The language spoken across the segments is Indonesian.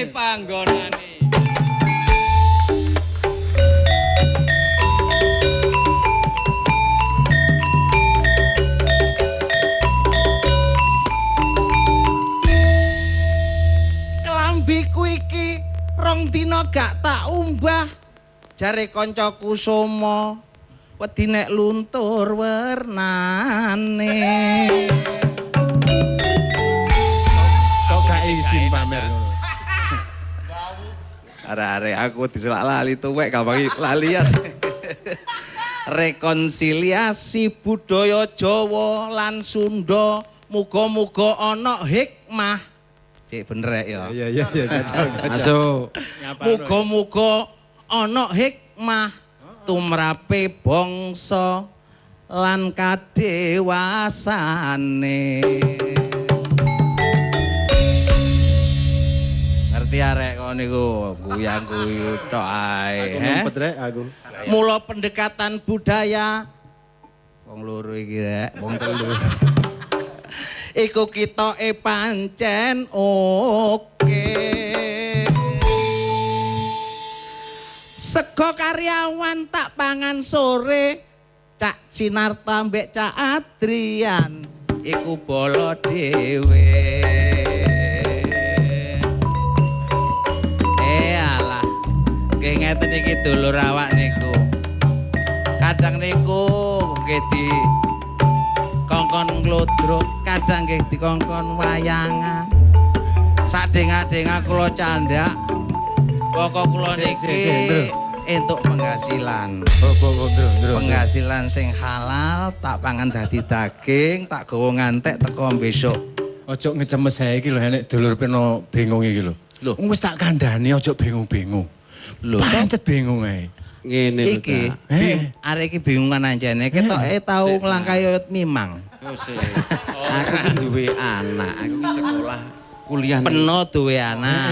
panggonane. Kelambiku iki rong dina gak tak umbah. Jare kancaku Soma wedi nek luntur wernane. Kok gak izin pamer ngono. Arek-arek aku diselak lali tuwek gampang lalian. Rekonsiliasi budaya Jawa lan Sunda muga-muga ana hikmah. Cek bener ya. Iya jajal. Masuk. Muga-muga ana hikmah tumrape bangsa lan kadewasane. Ngerti arek kok niku guyang-guyu tok ae. Aku ngumpet rek aku. Mula pendekatan budaya wong loro iki rek, wong telu. Iku kitoke pancen oke. Sego karyawan tak pangan sore, Cak Sinarta mbek Cak Adrian iku bolo dhewe. Alah, nggih ngeten iki dulur awak niku. Kadang niku nggih di kongkon nglodrok, kadang nggih dikongkon wayangan. Sadeng-adeng kula candak. Pokok kula niki entuk penghasilan. Penghasilan sing halal, tak pangan dadi daging, tak gawa ngantek teko besok. Ojo ngecemes saya iki lho nek dulur peno bingung iki lho. Lho, Wis tak kandhani ojo bingung-bingung. Lho, Pancet bingung ae. Ngene lho. iki Eh. arek iki bingungan anjene ketoke tau nglangkai oyot mimang. Aku ki duwe anak, aku ki sekolah kuliah ning Peno duwe anak.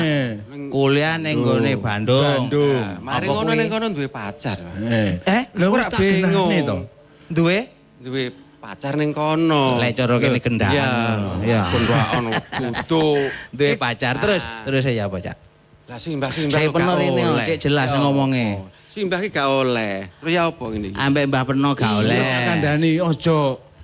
Kuliah ning nggone Bandung. Nah, mari ngono ning kono duwe pacar. Lho Ora wis tak bingung. genahne to. Duwe Duwe pacar ning kono. lek cara kene gendaan. Ya, pun ra ono kudu. Duwe pacar terus ya apa, Cak? Lah simbah-simbah Saya gak peno rene oleh. cek jelas Ya ngomongnya. apa? Simbah ki gak oleh. Terus ya apa ngene iki? Ambek Mbah Peno gak oleh. Tak kandhani ojo.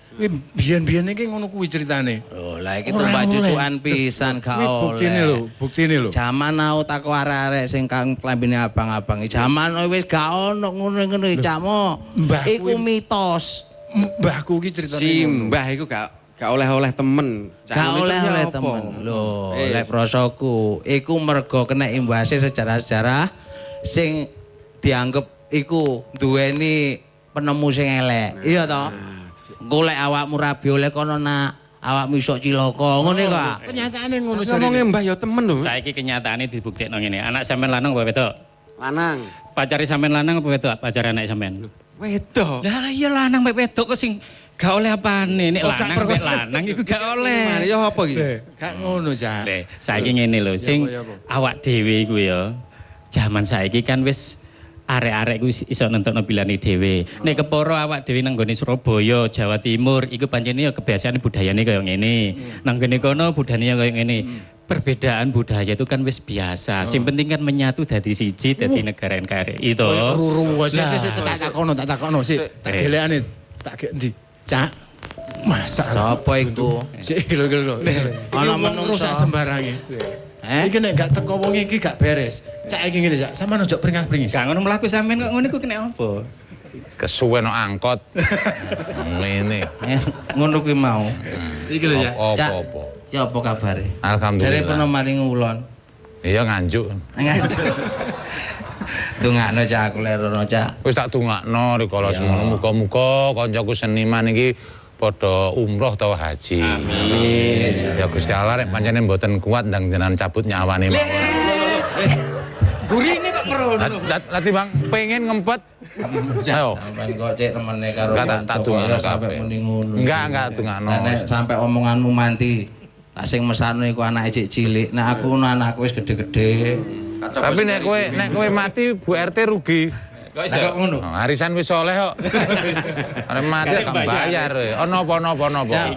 Kuwi biyen-biyen iki ngono kuwi ceritane. Lho, lah iki Ora tumbak oleh. cucukan pisan gak Kuwi oleh. buktine lho. Jaman nau tak arek-arek sing kang klambine abang-abang. Jaman wis gak ono ngono-ngono Cakmo. Mbah Iku kuwi- mitos. Mbahku ki ceritane ngono. Simbah iku gak oleh-oleh temen. Gak Cak, oleh itu ya oleh apa? temen. Lho, Eh. lek prosoku iku mergo kena imbase sejarah-sejarah sing dianggep iku duweni penemu sing elek. Iya toh? Golek awakmu rabi oleh kono nak awakmu iso cilaka. Ngono kok. Kenyataane ngono Ngomongnya mbah ya temen lho. Saiki kenyataane dibuktekno ngene. Anak sampean lanang apa wedok? Lanang. Pacare sampean lanang apa wedok? Pacare anak sampean. Wedok. Lah iya lanang mek wedok kok sing gak oleh apane nek Oh, gak lanang mek lanang iku gak oleh. Mari ya apa iki? Gak ngono, Cak. Leh, saiki ngene lho, sing Ya apa? awak dhewe iku ya. Jaman saiki kan wis arek-arek iku iso nentokno pilane dhewe. Nek keporo awak dhewe nang nggone Surabaya, Jawa Timur, iku pancene ya kebiasaan budayane kaya ngene. Nang ngene kono budayane kaya ngene. Perbedaan budaya itu kan wis biasa. Sing penting kan menyatu dadi siji, dadi negara NKRI itu. Ruru wae. Lah, Sik tak takono sik. Tak Eh. gelekane. Tak gek ndi? Cak. Masa Sapa iku? sik lho. Ana Ana menungso. rusak sembarange. Iki nek gak teko wong iki gak beres. Cak iki ngene, Cak. Sampeyan ojo pringah-pringis. Gak ngono mlaku sampean kok ngono iku kena apa? Kesuwen no angkot. Ngene. Ngono kuwi mau. Iki lho ya. Cak. Apa-apa. Ya apa kabare? Jare Alhamdulillah. pernah maring ulon. Iya nganjuk. Dongakno Cak aku lerono Cak. Wis tak dongakno rikala semono muga-muga kancaku seniman iki padha umroh utawa haji. Amin. Ya Gusti Allah nek pancene mboten kuat ndang jenengan cabut nyawane mawon. Gurine kok merono. Lati Bang pengen ngempet. Ayo. Sampeyan kok cek temene karo Enggak, tak kanca dongakno kok sampe kabeh. muni ngono. Enggak dongakno. Nek sampe omonganmu manti lah sing mesano iku anake cek cilik. Nek aku ngono anakku wis gede-gede. Tapi nek kowe mati Bu RT rugi. Kok iso? Lah kok ngono? Arisan wis oleh kok. Arep mati Kan gak bayar. bayar. Ono apa?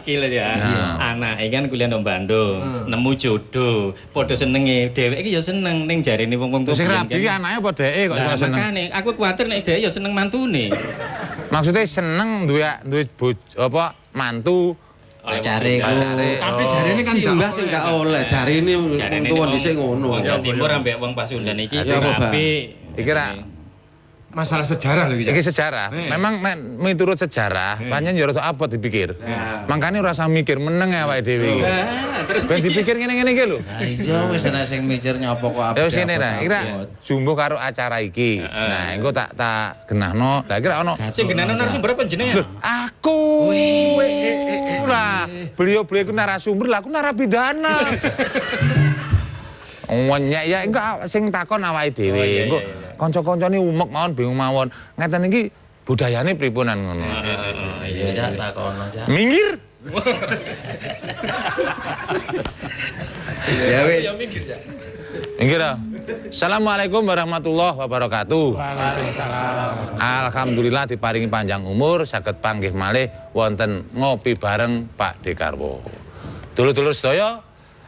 Iki lho ya. Anake kan kuliah nang Bandung, nemu jodoh, padha senenge. Dheweke iki ya seneng ning jarene wong-wong tuwa. Sing rabi ki anake apa dheke kok iso seneng? Makane aku kuwatir nek dhek ya seneng mantune. Maksudnya seneng duwe apa mantu. Pacare ku. Tapi jarine kan Enggak sih enggak oleh. Jari ini wong tuwa dhisik ngono. Wong Jawa Timur ambek wong Pasundan iki Ya, apa, Bang? apik. Iki ra masalah sejarah lho iki. iki sejarah. Memang nek miturut sejarah, pancen ya rada abot dipikir. Makane ora usah mikir meneng awake dhewe iki. Terus Ben dipikir ngene-ngene iki lho. Lah iya wis ana sing mikir nyopo kok Ya wis ngene ra, iki ra jumbo karo acara iki. Nah, engko tak genahno. Lah iki ra ono sing genane narasumber apa jenenge? aku. Lah, beliau iku narasumber, lah aku narapidana. Nyek ya enggak sing takon awake dhewe. Engko kanca-kancane umek mawon bingung mawon. Ngeten iki budayane pripunan ngono. Iya Cak takono Cak. Minggir. Ya wis. Minggir. Assalamualaikum warahmatullahi wabarakatuh. Alhamdulillah diparingi panjang umur saged panggih malih wonten ngopi bareng Pak Dekarwo. Dulur-dulur sedaya,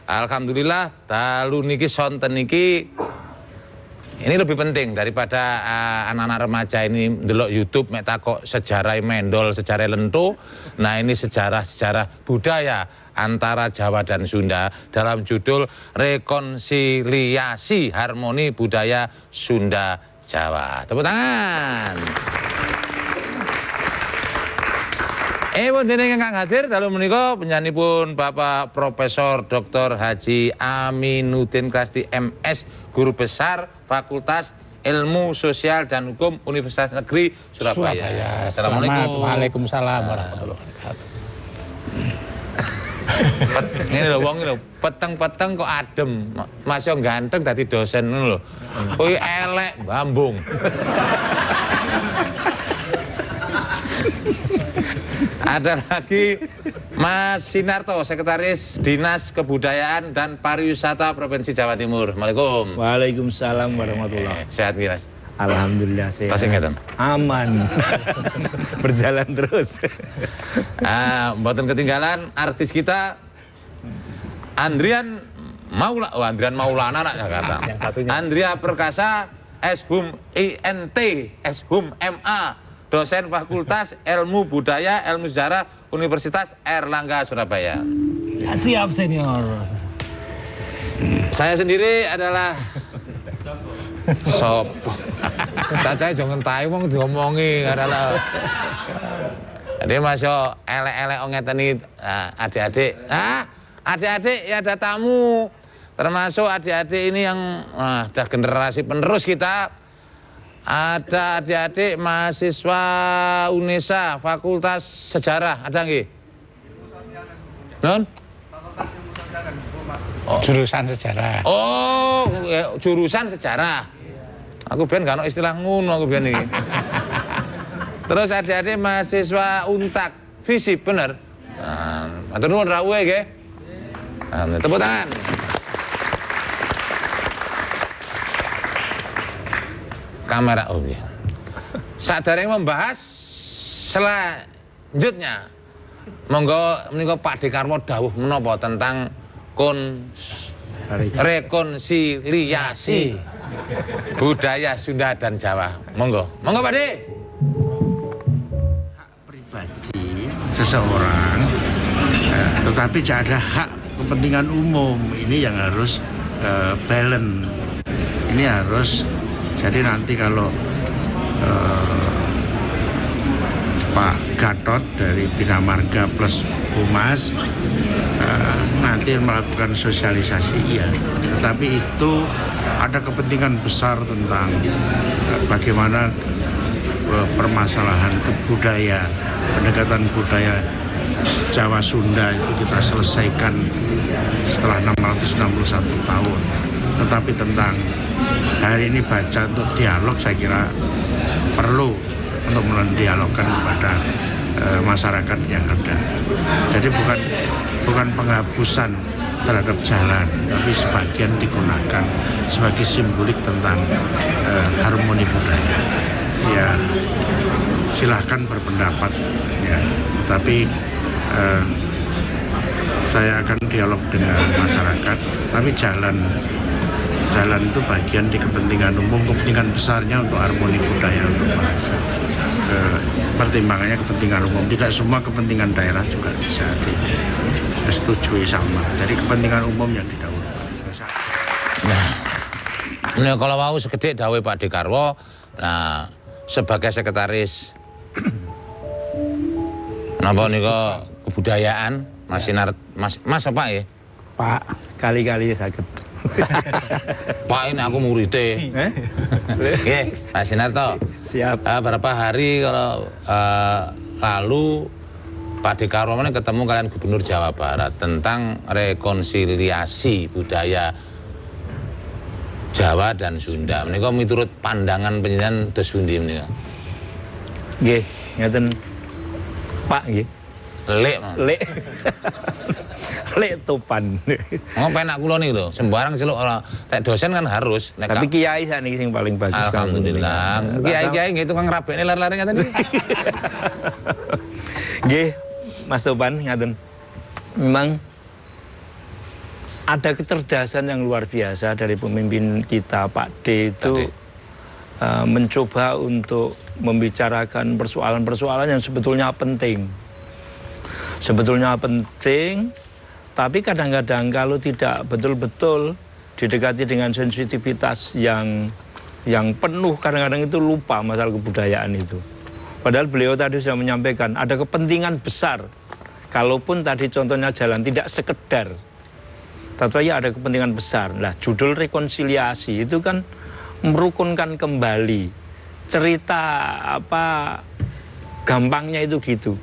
alhamdulillah dalu niki sonten niki ini lebih penting daripada anak-anak remaja ini ndelok YouTube mek takok sejarah mendol, sejarah lento. Nah, ini sejarah budaya antara Jawa dan Sunda dalam judul Rekonsiliasi Harmoni Budaya Sunda Jawa. Tepuk tangan. Wonten ingkang hadir dalu menika penyanipun Bapak Profesor Dr. Haji Aminuddin Kasti MS, Guru Besar Fakultas Ilmu Sosial dan Hukum Universitas Negeri Surabaya. Assalamualaikum. Waalaikumsalam warahmatullahi wabarakatuh. Ngene lho wong lho, peteng-peteng kok adem. Masih ganteng dadi dosen ngono lho. Kuwi elek bambung. Ada lagi Mas Sinarto, Sekretaris Dinas Kebudayaan dan Pariwisata Provinsi Jawa Timur. Assalamualaikum. Waalaikumsalam warahmatullahi. Sehat nggih, Mas? Alhamdulillah sehat. Tasing ngeten. Aman. Berjalan terus. Mboten ketinggalan artis kita Andrian Maulana anak Jakarta. Yang satunya. Andria Perkasa, Shum INT, Shum MA, dosen Fakultas Ilmu Budaya Ilmu Sejarah Universitas Airlangga Surabaya. Ya, siap senior. Saya sendiri adalah sop. Cacahe jangan ngentahi wong diomongi adalah. Jadi masuk elek-elek ngeten iki adik-adik. Adik-adik ya ada tamu. Termasuk adik-adik ini yang ada generasi penerus kita. Ada adik-adik mahasiswa UNESA Fakultas Sejarah, ada nggih? Non? Jurusan sejarah. Oh, jurusan sejarah. Aku biyen gak ono istilah ngono aku biyen iki. Terus adik-adik mahasiswa Untak, FISIP bener? Matur nuwun rawuhe nggih. Tepuk tangan. Kamera Sadareng membahas selanjutnya. Monggo menika Pak Dekarwo dawuh menapa tentang rekonsiliasi budaya Sunda dan Jawa. Monggo Pak De. Hak pribadi seseorang, tetapi ada hak kepentingan umum. Ini yang harus balance. Ini harus. Jadi nanti kalau Pak Gatot dari Bina Marga plus Humas nanti melakukan sosialisasi, iya. Tetapi itu ada kepentingan besar tentang bagaimana permasalahan kebudayaan, pendekatan budaya Jawa Sunda itu kita selesaikan setelah 661 tahun. Tetapi tentang hari ini baca untuk dialog, saya kira perlu untuk mendialogkan kepada masyarakat yang ada. Jadi bukan penghapusan terhadap jalan, tapi sebagian digunakan sebagai simbolik tentang harmoni budaya. ya silahkan berpendapat ya, tapi saya akan dialog dengan masyarakat, tapi jalan itu bagian di kepentingan umum, kepentingan besarnya untuk harmoni budaya untuk bangsa. Pertimbangannya kepentingan umum, tidak semua kepentingan daerah juga bisa disetujui sama. Jadi kepentingan umum yang didahulukan. Nah, kalau mau sekedhik dawuh Pak Dekarwo, nah sebagai sekretaris napa nika kebudayaan Mas Sinar, Mas apa ya? Pak, kali-kali sakit. Pak, ini aku muridnya. Nggih, Pak Sinarto. Siap. Berapa hari kalau lalu Pak Dekarwo ketemu kalian Gubernur Jawa Barat tentang rekonsiliasi budaya Jawa dan Sunda. Menika miturut pandangan panjenengan dos pundi menika? Nggih, ngeten Pak nggih. Lek. Lek topan. Oh, penak kula niku lho, sembarang celuk ora tek dosen kan harus. Nek Tapi kiai sakniki sing paling bagus. alhamdulillah. Kiai-kiai nggih tukang rabekne lar-lare ngaten iki. Nggih, Mas Topan ngaten. Memang ada kecerdasan yang luar biasa dari pemimpin kita Pak D itu mencoba untuk membicarakan persoalan-persoalan yang sebetulnya penting. Tapi kadang-kadang kalau tidak betul-betul didekati dengan sensitivitas yang penuh, kadang-kadang itu lupa masalah kebudayaan itu. Padahal beliau tadi sudah menyampaikan ada kepentingan besar. Kalaupun tadi contohnya jalan tidak sekedar, tapi ya ada kepentingan besar. Nah, judul rekonsiliasi itu kan merukunkan kembali cerita apa gampangnya itu gitu.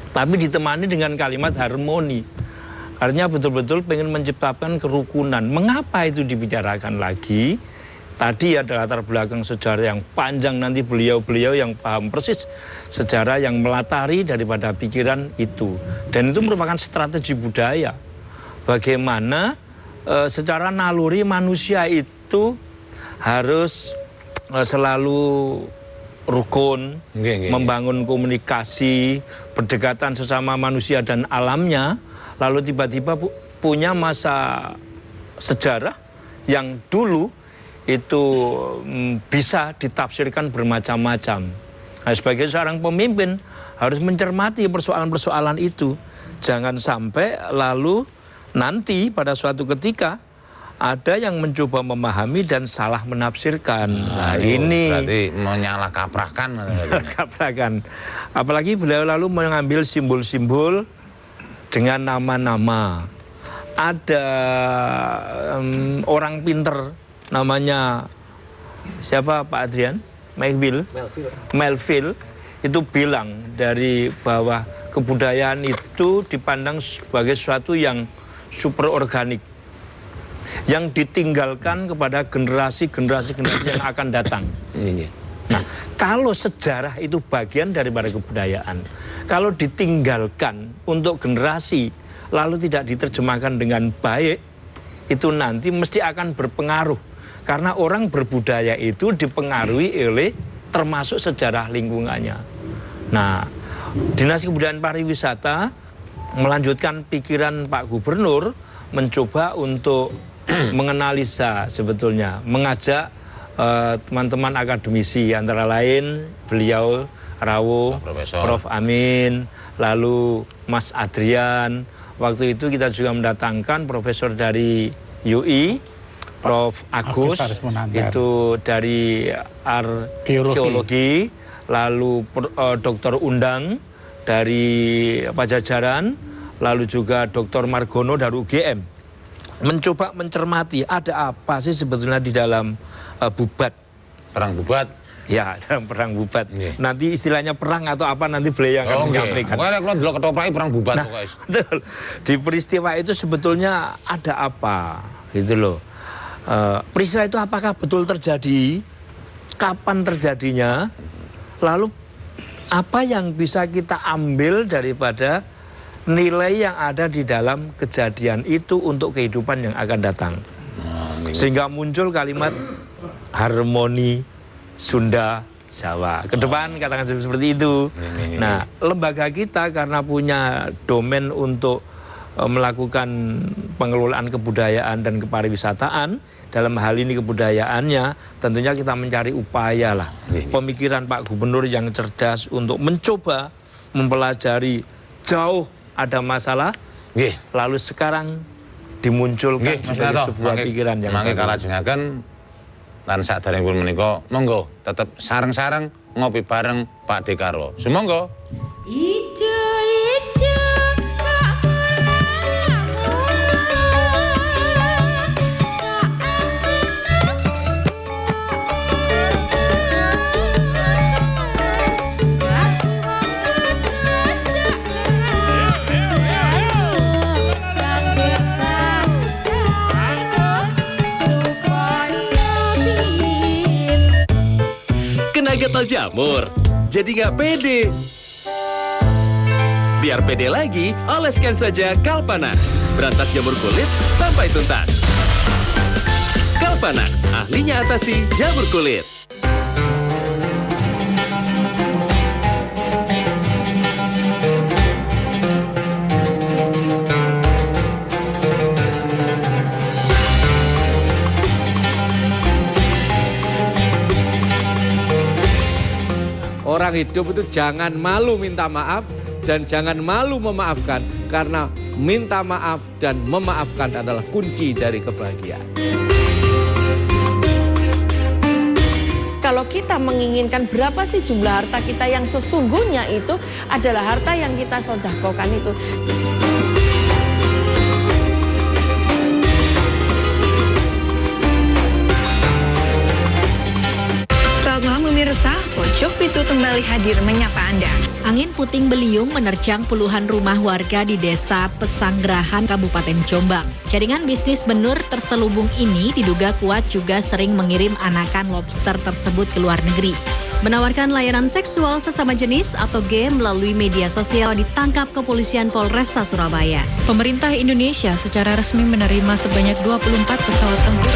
Tapi ditemani dengan kalimat harmoni. Artinya betul-betul pengen menciptakan kerukunan. Mengapa itu dibicarakan lagi? Tadi ada latar belakang sejarah yang panjang, nanti beliau-beliau yang paham persis sejarah yang melatari daripada pikiran itu. Dan itu merupakan strategi budaya. Bagaimana secara naluri manusia itu harus selalu rukun, membangun komunikasi, berdekatan sesama manusia dan alamnya, lalu tiba-tiba punya masa sejarah yang dulu itu bisa ditafsirkan bermacam-macam. Nah, sebagai seorang pemimpin harus mencermati persoalan-persoalan itu. Jangan sampai lalu nanti pada suatu ketika ada yang mencoba memahami dan salah menafsirkan. Nah, ini berarti menyalah kaprakan. kaprakan. Apalagi beliau lalu mengambil simbol-simbol dengan nama-nama. Ada orang pinter namanya siapa Pak Adrian? Melville itu bilang dari bahwa kebudayaan itu dipandang sebagai sesuatu yang super organik, yang ditinggalkan kepada generasi-generasi yang akan datang. Nah, kalau sejarah itu bagian daripada kebudayaan, kalau ditinggalkan untuk generasi, lalu tidak diterjemahkan dengan baik, itu nanti mesti akan berpengaruh. Karena orang berbudaya itu dipengaruhi oleh termasuk sejarah lingkungannya. Nah, Dinas Kebudayaan Pariwisata melanjutkan pikiran Pak Gubernur, mencoba untuk menganalisa sebetulnya, mengajak teman-teman akademisi, antara lain beliau Rawuh, Prof. Amin, lalu Mas Adrian. Waktu itu kita juga mendatangkan profesor dari UI, Prof. Agus itu dari arkeologi, lalu Dr. Undang dari Pajajaran, lalu juga Dr. Margono dari UGM. Mencoba mencermati ada apa sih sebetulnya di dalam bubat. Perang bubat? Ya, dalam perang bubat. Yeah. Nanti istilahnya perang atau apa nanti beliau yang akan menyampaikan. Pokoknya kalau dulu ketoprak perang bubat. Nah, betul. Di peristiwa itu sebetulnya ada apa gitu loh. Peristiwa itu apakah betul terjadi? Kapan terjadinya? Lalu apa yang bisa kita ambil daripada nilai yang ada di dalam kejadian itu untuk kehidupan yang akan datang? Sehingga muncul kalimat harmoni Sunda Jawa. Ke depan katakan seperti itu. Nah, lembaga kita karena punya domain untuk melakukan pengelolaan kebudayaan dan kepariwisataan, dalam hal ini kebudayaannya, tentunya kita mencari upaya lah. Pemikiran Pak Gubernur yang cerdas untuk mencoba mempelajari jauh ada masalah, lalu sekarang dimunculkan sebagai sebuah pikiran yang mangke kalajengaken lan saderengipun menika monggo tetep sareng-sareng ngopi bareng Pak Dekarwo. Sumangga. Kena gatal jamur, jadi nggak pede. Biar pede lagi, oleskan saja Kalpanax. Berantas jamur kulit sampai tuntas. Kalpanax, ahlinya atasi jamur kulit. Orang hidup itu jangan malu minta maaf dan jangan malu memaafkan, karena minta maaf dan memaafkan adalah kunci dari kebahagiaan. Kalau kita menginginkan berapa sih jumlah harta kita yang sesungguhnya, itu adalah harta yang kita sedekahkan itu. Selamat malam pemirsa, Pojok Pitu kembali hadir menyapa Anda. Angin puting beliung menerjang puluhan rumah warga di Desa Pesanggerahan, Kabupaten Jombang. Jaringan bisnis benur terselubung ini diduga kuat juga sering mengirim anakan lobster tersebut ke luar negeri. Menawarkan layanan seksual sesama jenis atau game melalui media sosial ditangkap kepolisian Polresta Surabaya. Pemerintah Indonesia secara resmi menerima sebanyak 24 pesawat tempur.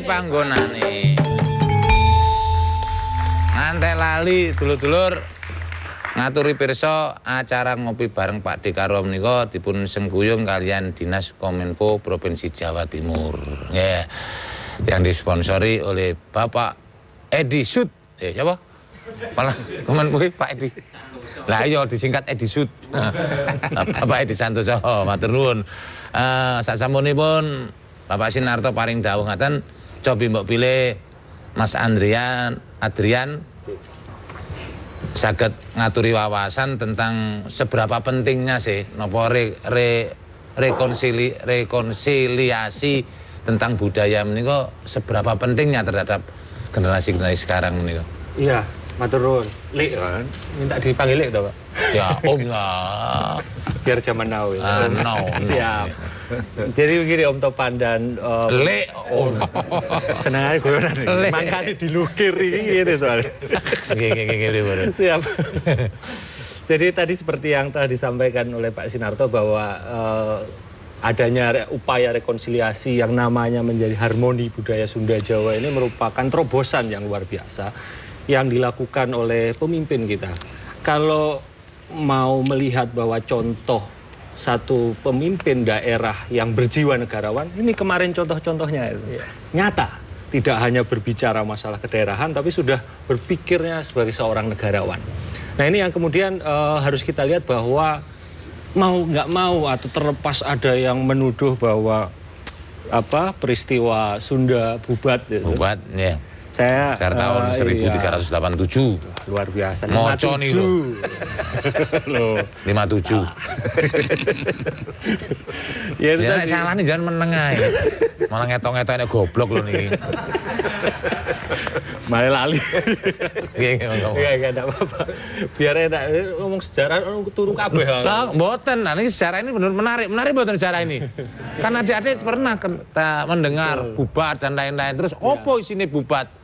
Panggonane ngantek lali dulur-dulur ngaturi pirsa acara ngopi bareng Pak Dekarwo menika dipun sengguyung kalian Dinas Kominfo Provinsi Jawa Timur. Ya. Yang disponsori oleh Bapak Edi Sud. Siapa? Malah Kominfo Pak Edi. Lah iya disingkat Edi Sud. Bapak Edi Santoso, matur nuwun. Sasampunipun Bapak Sinarto paring dawuh ngaten, cobi mbok pilih Mas Adrian saged ngaturi wawasan tentang seberapa pentingnya sih napa rekonsiliasi tentang budaya menika, seberapa pentingnya terhadap generasi-generasi sekarang menika. Iya, matur nuwun. Lik kan, minta dipanggil Lik to, Pak? Ya, Om lah. Biar zaman now ya. No. Siap. Jadi begini Om Topan dan Lek Om. Senang aja guyonan. Makanya dilukir ini soalnya. Nggih. Siap. Jadi tadi seperti yang telah disampaikan oleh Pak Sinarto bahwa adanya upaya rekonsiliasi yang namanya menjadi harmoni budaya Sunda Jawa ini merupakan terobosan yang luar biasa yang dilakukan oleh pemimpin kita. Kalau mau melihat bahwa contoh satu pemimpin daerah yang berjiwa negarawan, ini kemarin contoh-contohnya itu nyata, tidak hanya berbicara masalah kedaerahan, tapi sudah berpikirnya sebagai seorang negarawan. Nah ini yang kemudian harus kita lihat bahwa mau nggak mau atau terlepas ada yang menuduh bahwa peristiwa Sunda bubat. Bubat, ya. Besar tahun 1387. Luar biasa. Moco nih loh. 57. Ya itu Ya tadi. salah nih jangan menengah ya. Malah ngetok-ngetoknya goblok loh nih. Malah lali. Iya, Enggak ada apa-apa. Biar enak ngomong sejarah turu kabeh. Lah, mboten. Nah, ini sejarah ini benar menarik mboten sejarah ini. Kan adik-adik pernah mendengar bubat dan lain-lain. Terus opo isine bubat?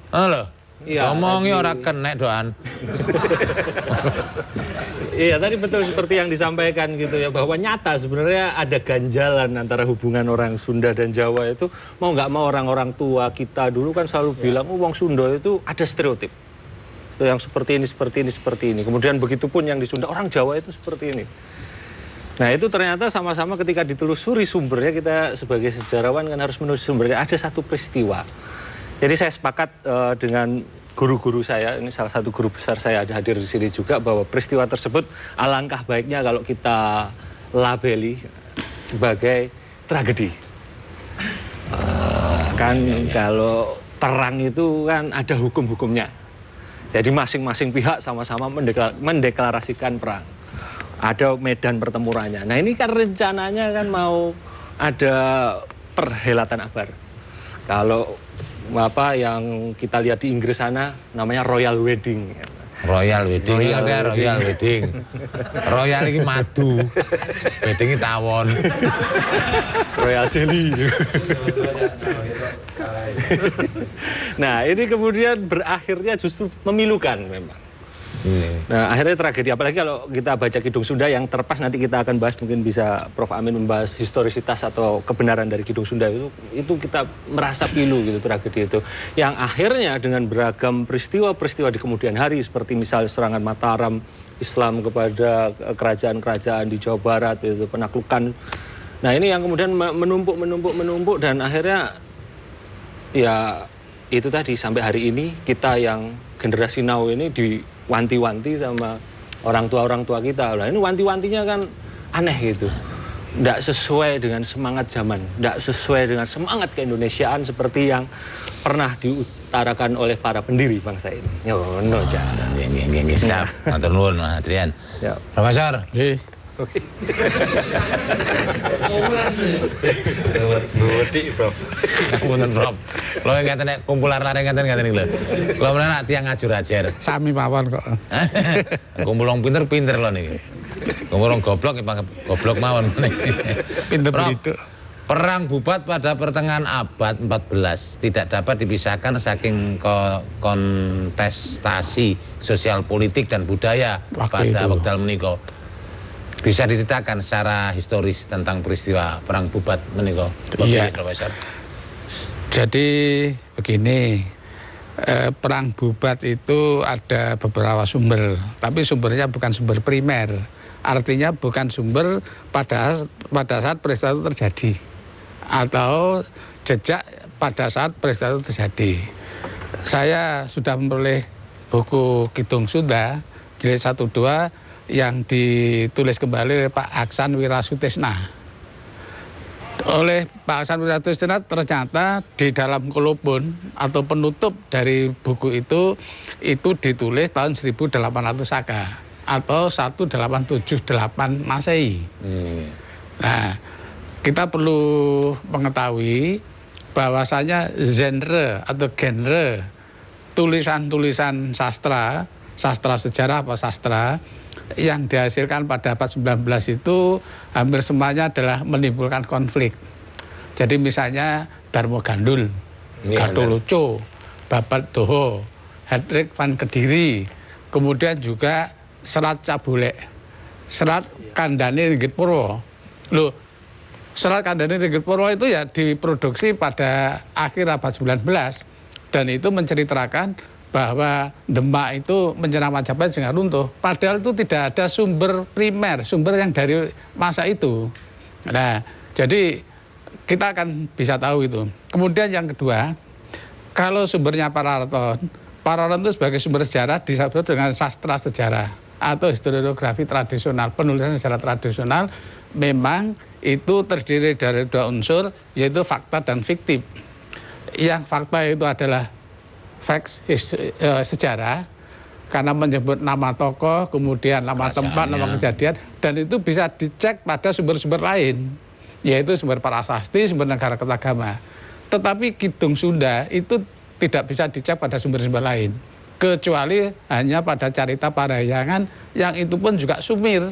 Lho. Iya, Ngomongi ora kenek doan. Iya, tadi betul seperti yang disampaikan gitu ya, bahwa nyata sebenarnya ada ganjalan antara hubungan orang Sunda dan Jawa itu. Mau nggak mau orang-orang tua kita dulu kan selalu bilang, wong Sunda itu ada stereotip. Itu yang seperti ini. Kemudian begitu pun yang di Sunda, orang Jawa itu seperti ini. Nah itu ternyata sama-sama ketika ditelusuri sumbernya, kita sebagai sejarawan kan harus menelusuri sumbernya. Ada satu peristiwa. Jadi saya sepakat dengan guru-guru saya, ini salah satu guru besar saya ada hadir di sini juga, bahwa peristiwa tersebut alangkah baiknya kalau kita labeli sebagai tragedi. Kan kalau perang itu kan ada hukum-hukumnya. Jadi masing-masing pihak sama-sama mendeklarasikan perang. Ada medan pertempurannya. Nah ini kan rencananya kan mau ada perhelatan akbar. Kalau apa yang kita lihat di Inggris sana namanya Royal Wedding. Royal Wedding. Royal ini madu. Wedding ini tawon. Royal Jelly. Nah ini kemudian berakhirnya justru memilukan memang. Nah akhirnya tragedi, apalagi kalau kita baca Kidung Sunda yang terpas, nanti kita akan bahas, mungkin bisa Prof. Amin membahas historisitas atau kebenaran dari Kidung Sunda itu kita merasa pilu gitu tragedi itu. Yang akhirnya dengan beragam peristiwa-peristiwa di kemudian hari, seperti misalnya serangan Mataram Islam kepada kerajaan-kerajaan di Jawa Barat, itu penaklukan. Nah ini yang kemudian menumpuk dan akhirnya ya itu tadi sampai hari ini kita yang generasi now ini wanti-wanti sama orang tua kita. Lah ini wanti-wantinya kan aneh gitu. Nggak sesuai dengan semangat zaman, nggak sesuai dengan semangat keindonesiaan seperti yang pernah diutarakan oleh para pendiri bangsa ini. Yo, no ja. Nggih, siap. Matur nuwun, Mas Adrian. Ya. Profesor. Nggih. Oke. Budi, Prof. Ngapunten, Prof. Lo ngaten nek kumpulan lareng ngaten iki lho. Lo menak tiyang ngajur-ajar. Sami mawon kok. Kumpul wong pinter-pinter lho niki. Kumpul wong goblok goblok mawon niki. Pinter Prof, itu. Perang bubat pada pertengahan abad 14 tidak dapat dipisahkan saking kontestasi sosial politik dan budaya pada wekdal menika. Bisa diceritakan secara historis tentang peristiwa perang bubat menika, Iya. Profesor? Jadi begini, perang bubat itu ada beberapa sumber, tapi sumbernya bukan sumber primer. Artinya bukan sumber pada saat peristiwa itu terjadi, atau jejak pada saat peristiwa itu terjadi. Saya sudah memperoleh buku Kidung Sunda jilid 1-2 yang ditulis kembali oleh Pak Aksan Wirasutesna. Oleh Pak Aksan Wirasutesna ternyata di dalam kolopon atau penutup dari buku itu ditulis tahun 1800 Saka atau 1878 Masehi. Nah, kita perlu mengetahui bahwasanya genre tulisan-tulisan sastra sejarah apa sastra yang dihasilkan pada abad 19 itu hampir semuanya adalah menimbulkan konflik. Jadi misalnya Darmo Gandul, Gatoloco, Babat Doho, Hendrik van Kediri, kemudian juga Serat Cabulek, Serat Kandhane Ringgit Purwo. Loh, Serat Kandhane Ringgit Purwo itu ya diproduksi pada akhir abad 19 dan itu menceritakan bahwa Demak itu menyerang Majapahit sehingga runtuh. Padahal itu tidak ada sumber primer, sumber yang dari masa itu. Nah, jadi kita akan bisa tahu itu. Kemudian yang kedua, kalau sumbernya Pararaton itu sebagai sumber sejarah disebut dengan sastra sejarah atau historiografi tradisional, penulisan sejarah tradisional. Memang itu terdiri dari dua unsur, yaitu fakta dan fiktif. Yang fakta itu adalah facts sejarah karena menyebut nama tokoh, kemudian nama tempat, nama kejadian, dan itu bisa dicek pada sumber-sumber lain, yaitu sumber prasasti, sumber negara ketagama. Tetapi Kidung Sunda itu tidak bisa dicek pada sumber-sumber lain, kecuali hanya pada carita parahyangan yang itu pun juga sumir.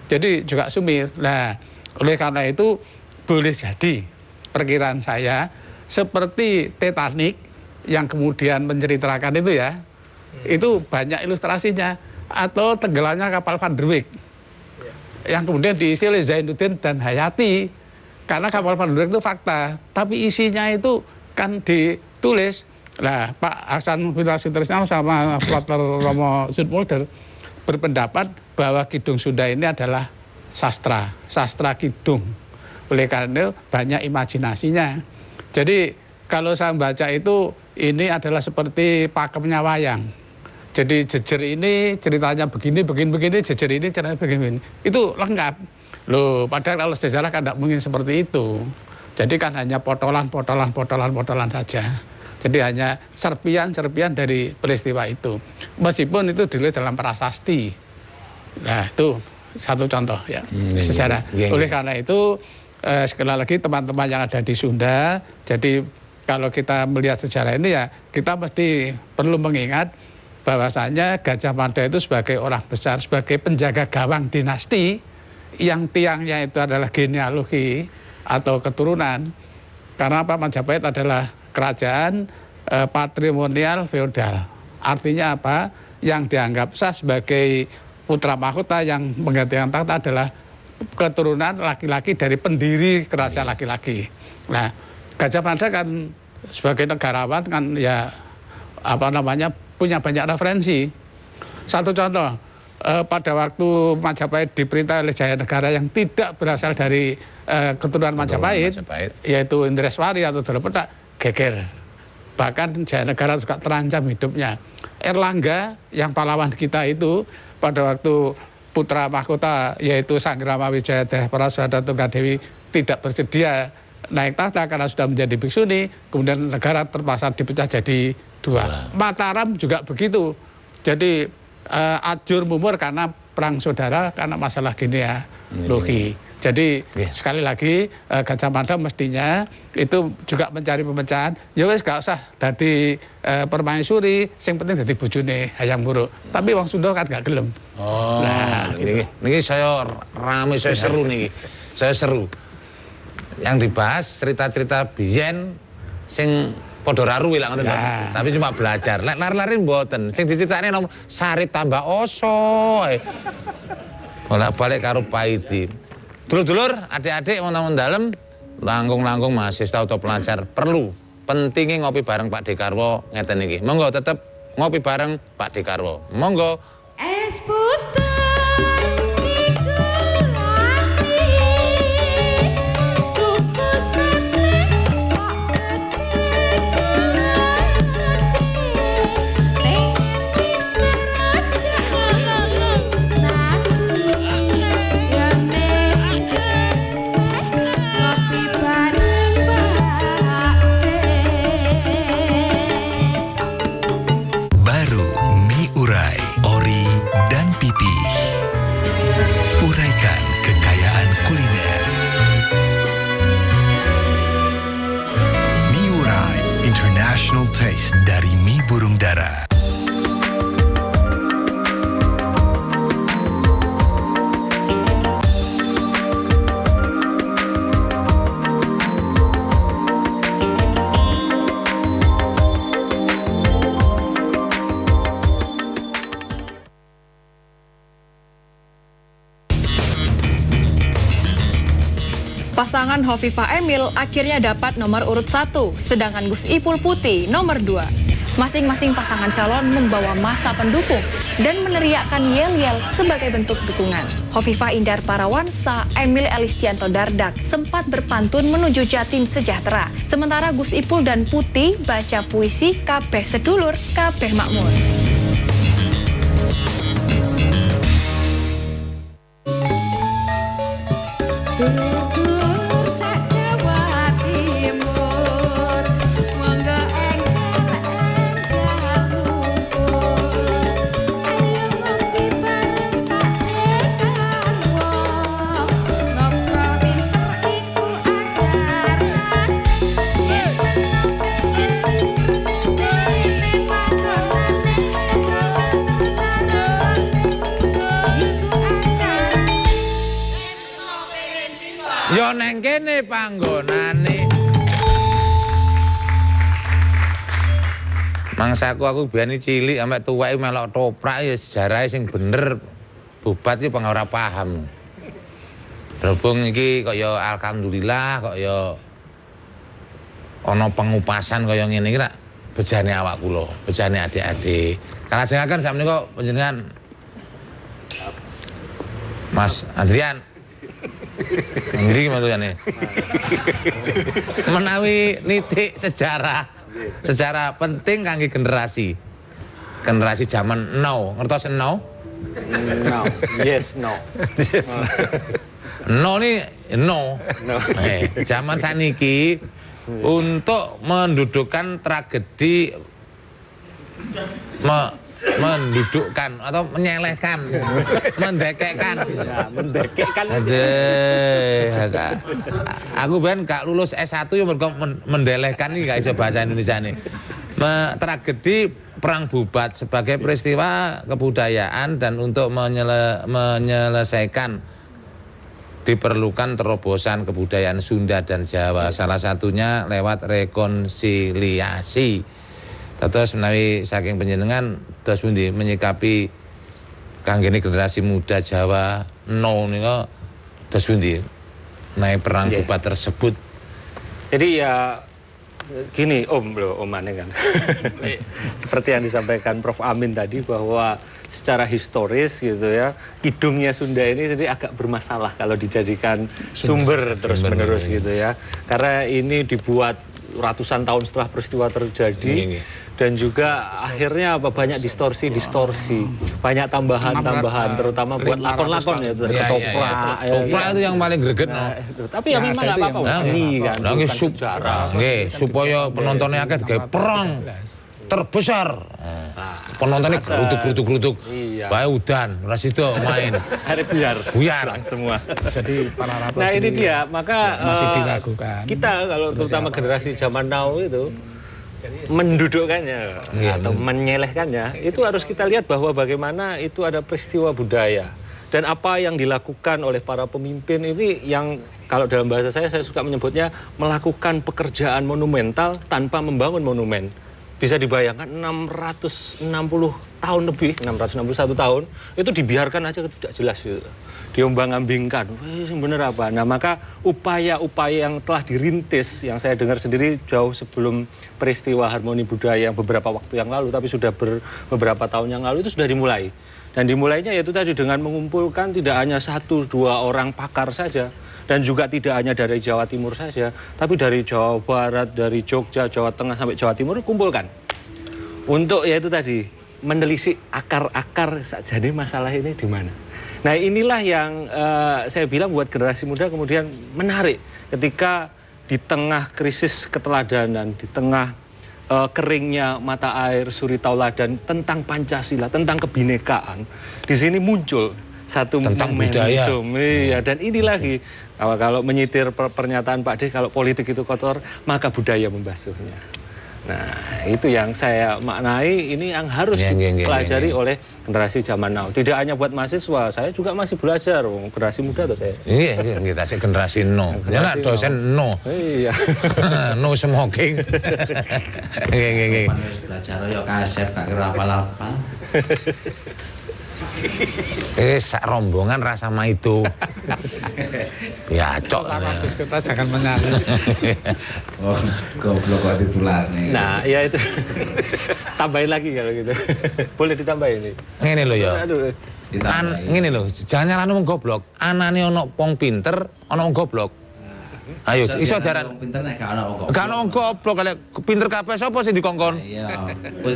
Jadi juga sumir. Nah, oleh karena itu boleh jadi perkiraan saya seperti Titanic yang kemudian menceritakan itu ya, itu banyak ilustrasinya, atau tenggelamnya kapal Van der Wijk yang kemudian diisi oleh Zainuddin dan Hayati, karena kapal Van der Wijk itu fakta, tapi isinya itu kan ditulis. Nah, Pak Hasan Wilasutrisno sama Plotter Romo Zoetmulder berpendapat bahwa Kidung Sunda ini adalah sastra kidung. Oleh karena itu banyak imajinasinya. Jadi kalau saya baca itu, ini adalah seperti pakemnya wayang. Jadi jejer ini ceritanya begini, jejer ini ceritanya begini. Itu lengkap. Loh, padahal kalau sejarah kan tidak mungkin seperti itu. Jadi kan hanya potolan saja. Jadi hanya serpian dari peristiwa itu. Meskipun itu dilihat dalam prasasti. Nah, itu satu contoh ya, sejarah. Oleh karena itu, sekali lagi teman-teman yang ada di Sunda, jadi kalau kita melihat sejarah ini ya, kita mesti perlu mengingat bahwasanya Gajah Mada itu sebagai orang besar, sebagai penjaga gawang dinasti, yang tiangnya itu adalah genealogi atau keturunan. Karena apa? Majapahit adalah kerajaan patrimonial feodal. Artinya apa? Yang dianggap sah sebagai putra mahkota yang menggantikan tahta adalah keturunan laki-laki dari pendiri kerajaan laki-laki. Nah, Gajah Mada kan sebagai negarawan kan ya punya banyak referensi. Satu contoh, pada waktu Majapahit diperintah oleh Jaya Negara yang tidak berasal dari keturunan Majapahit, yaitu Indreswari atau Dolopedak, geger. Bahkan Jaya Negara juga terancam hidupnya. Erlangga yang pahlawan kita itu pada waktu putra mahkota yaitu Sanggrama Wijaya Prasada Tunggadewi tidak bersedia naik tahta karena sudah menjadi biksuni, kemudian negara terpaksa dipecah jadi dua. Mataram juga begitu. Jadi ajur mumur karena perang saudara, karena masalah genealogi. Jadi sekali lagi Gajah Mada mestinya itu juga mencari pemecahan. Ya wis gak usah dadi permaisuri, sing penting dadi bojone Hayam Wuruk. Tapi wong Sunda kan gak gelem. Oh, nah, niki saya rame, saya seru niki. Saya seru. Yang dibahas cerita-cerita biyen sing padha raru lah ngoten. Tapi cuma belajar. Lek lari-lari mboten. Sing diceritakne nom Sarip tambah oso. Bolak-balik karo Paidi. Dulur-dulur, adik-adik mau namun dalam, langkung-langkung mahasiswa atau pelajar perlu pentingnya ngopi bareng Pak Dekarwo ngeten iki. Monggo tetep ngopi bareng Pak Dekarwo. Monggo. Es puter. Uraikan kekayaan kuliner. Mie Urai International Taste dari mie burung dara. Pasangan Hovifah Emil akhirnya dapat nomor urut 1, sedangkan Gus Ipul Putih nomor 2. Masing-masing pasangan calon membawa massa pendukung dan meneriakkan yel-yel sebagai bentuk dukungan. Hovifah Indar Parawansa, Emil Elistianto Dardak sempat berpantun menuju Jatim Sejahtera. Sementara Gus Ipul dan Putih baca puisi Kabeh Sedulur, Kabeh Makmur. Ya neng kene panggonane. Mangsaku aku biyen cilik sampe tuwek melok toprak ya sejarahe sing bener. Bubat iki ora paham. Berhubung iki kaya alhamdulillah kaya ana pengupasan kaya ngene iki tak bejane awak kula, bejane adik-adik. Kalajengaken sakmenika panjenengan Mas Adrian. Endi matuyane? Menawi nitik sejarah penting kangge generasi zaman now. Ngertos now? No. Yes, no. Yes. No nih no. Zaman saniki untuk mendudukkan tragedi mendudukkan atau menyelehkan, mendekekkan. Aku ben gak lulus S1 yo mergo mendelehkan iki gak iso bahasa Indonesia nih. Tragedi Perang Bubat sebagai peristiwa kebudayaan dan untuk menyelesaikan diperlukan terobosan kebudayaan Sunda dan Jawa. Salah satunya lewat rekonsiliasi. Terus menawi saking panjenengan terus pundi menyikapi kanggene generasi muda Jawa no nika terus pundi naik perang Bubat tersebut. Jadi ya gini Om Ane kan. Seperti yang disampaikan Prof Amin tadi bahwa secara historis gitu ya, kidungnya Sunda ini jadi agak bermasalah kalau dijadikan sumber terus-menerus gitu ya. Karena ini dibuat ratusan tahun setelah peristiwa terjadi. Dan juga akhirnya banyak distorsi, banyak tambahan, terutama buat lakon-lakon ya, ketoprak. Ketoprak itu yang paling greget. Tapi ya memang nggak apa-apa, seni kan. Supaya penontonnya akeh digawe perang terbesar. Penontonnya geruduk. Bae udan, ora sida main. Hari buyar semua. Jadi para ratu. Nah ini dia, maka masih dilakukan. Kita kalau terutama generasi zaman now itu mendudukkannya atau menyelehkannya, itu harus kita lihat bahwa bagaimana itu ada peristiwa budaya dan apa yang dilakukan oleh para pemimpin ini yang kalau dalam bahasa saya suka menyebutnya melakukan pekerjaan monumental tanpa membangun monumen. Bisa dibayangkan 660 tahun lebih, 661 tahun itu dibiarkan aja tidak jelas gitu. Diombang-ambingkan, bener apa? Nah maka upaya-upaya yang telah dirintis, yang saya dengar sendiri jauh sebelum peristiwa Harmoni Budaya yang beberapa waktu yang lalu, tapi sudah beberapa tahun yang lalu itu sudah dimulai. Dan dimulainya yaitu tadi dengan mengumpulkan tidak hanya 1-2 orang pakar saja, dan juga tidak hanya dari Jawa Timur saja, tapi dari Jawa Barat, dari Jogja, Jawa Tengah sampai Jawa Timur kumpulkan. Untuk yaitu tadi menelisik akar-akar jadi masalah ini di mana. Nah inilah yang saya bilang buat generasi muda kemudian menarik ketika di tengah krisis keteladanan, di tengah keringnya mata air suri tauladan tentang Pancasila, tentang kebinekaan, di sini muncul satu tentang budaya. Iya, dan ini lagi kalau menyitir pernyataan Pak D, kalau politik itu kotor maka budaya membasuhnya. Nah, itu yang saya maknai, ini yang harus dipelajari oleh generasi zaman now. Tidak hanya buat mahasiswa, saya juga masih belajar, generasi muda tuh saya. Iya, kita sih generasi no. Ya dosen no. Iya. No smoking. Nggih. Belajar yo kasep gak kira apa-apa. Sak rombongan rasa sama itu. Ya cok. Kita jangan menyalahkan. Oh, goblok kok ditulane. Nah, ya itu. Tambahin lagi kalau gitu. Boleh ditambahin nih. Ngene lho ya. Ngene lho, jangan nyalahno wong goblok. Anane ono wong pinter, ono wong goblok. Ayo, iso diaran wong pinter nek gak ono wong goblok. Gak ono wong goblok, kalek pinter kabeh sapa sing dikongkon? Iya.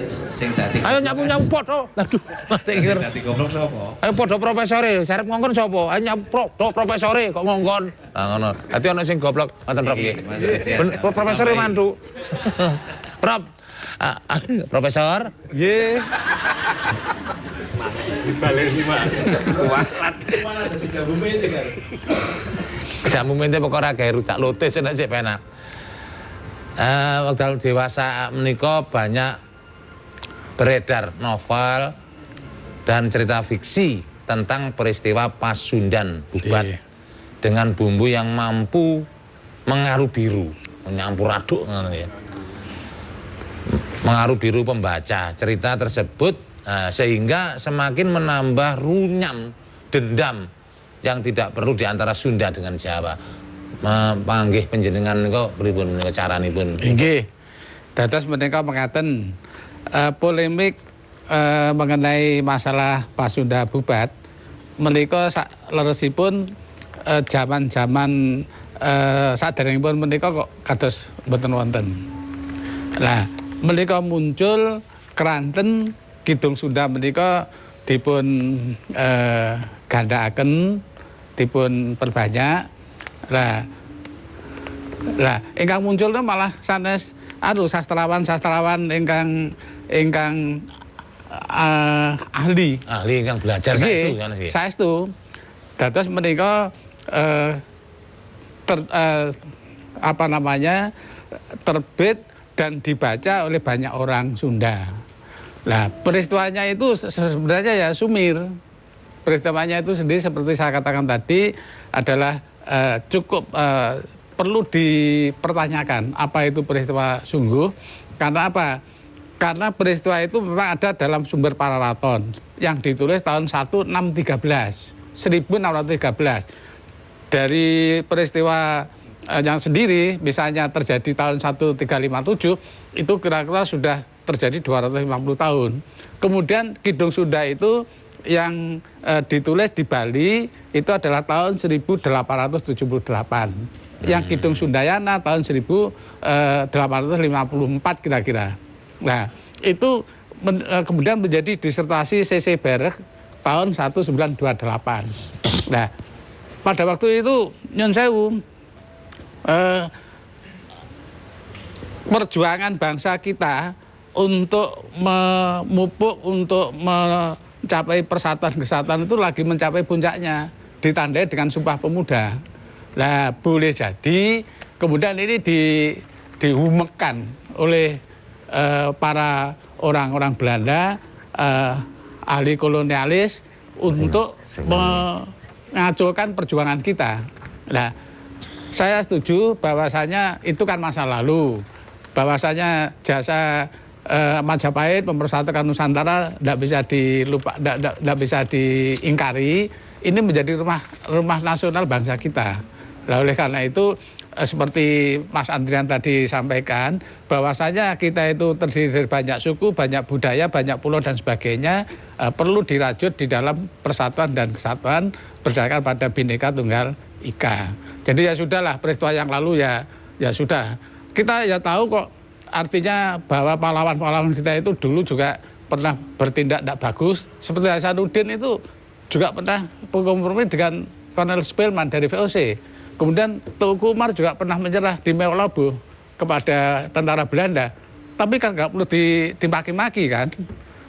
Sing dadi. Ayo nyapu padha. Aduh, sing dadi goblok sapa? Ayo padha profesore, sarep ngongkon sapa? Ayo nyapu profesore kok ngongkon. Nah ngono. Dadi ono sing goblok, ngoten Prof. Profesore mantu. Prof. Profesor? Nggih. Dibalik Mas. Kualat. Malah dadi jambu mente kan. Jamu mente pokoknya kayak rujak lote sana sih penak. Waktu dewasa menika banyak beredar novel dan cerita fiksi tentang peristiwa Pasundan Bubat. dengan bumbu yang mampu mengaruh biru, menyampur aduk ya. Mengaruh biru pembaca cerita tersebut sehingga semakin menambah runyam dendam yang tidak perlu diantara Sunda dengan Jawa. Panggih panjenengan niku pripun menika caranipun? Nggih. Dados menika mekaten polemik mengenai masalah Pasunda Bubat menika leresipun zaman-zaman saderengipun menika kok kados mboten wonten. Lah menika muncul keranten Kidung Sunda menika dipun gandhakaken, dipun perbanyak. Lah ingkang muncul malah sanes sastrawan-sastrawan ingkang ahli ingkang belajar saestu kan nggih. Saestu. Dados menika terbit dan dibaca oleh banyak orang Sunda. Lah peristiwanya itu sebenarnya ya sumir. Peristiwanya itu sendiri seperti saya katakan tadi adalah cukup perlu dipertanyakan apa itu peristiwa sungguh. Karena apa? Karena peristiwa itu memang ada dalam sumber Pararaton yang ditulis tahun 1613. Dari peristiwa yang sendiri misalnya terjadi tahun 1357 itu kira-kira sudah terjadi 250 tahun. Kemudian Kidung Sunda itu yang ditulis di Bali itu adalah tahun 1878. Yang Kidung Sundayana tahun 1854 kira-kira. Nah, itu kemudian menjadi disertasi C.C. Berek tahun 1928. Nah, pada waktu itu nyun sewu perjuangan bangsa kita untuk memupuk, untuk mencapai persatuan kesatuan itu lagi mencapai puncaknya, ditandai dengan Sumpah Pemuda. Nah, boleh jadi kemudian ini dihumekkan oleh para orang-orang Belanda, ahli kolonialis untuk mengacaukan perjuangan kita. Nah, saya setuju bahwasanya itu kan masa lalu, bahwasanya jasa Majapahit mempersatukan Nusantara tidak bisa diingkari. Ini menjadi rumah nasional bangsa kita. Nah, oleh karena itu seperti Mas Andrian tadi sampaikan, bahwasanya kita itu terdiri dari banyak suku, banyak budaya, banyak pulau dan sebagainya, perlu dirajut di dalam persatuan dan kesatuan berdasarkan pada Bhinneka Tunggal Ika. Jadi ya sudahlah, peristiwa yang lalu ya sudah. Kita ya tahu kok, artinya bahwa pahlawan-pahlawan kita itu dulu juga pernah bertindak tidak bagus. Seperti Hasanuddin itu juga pernah berkompromi dengan Kolonel Spelman dari VOC. Kemudian Teuku Umar juga pernah menyerah di Meulaboh kepada tentara Belanda. Tapi kan nggak perlu dimaki-maki kan.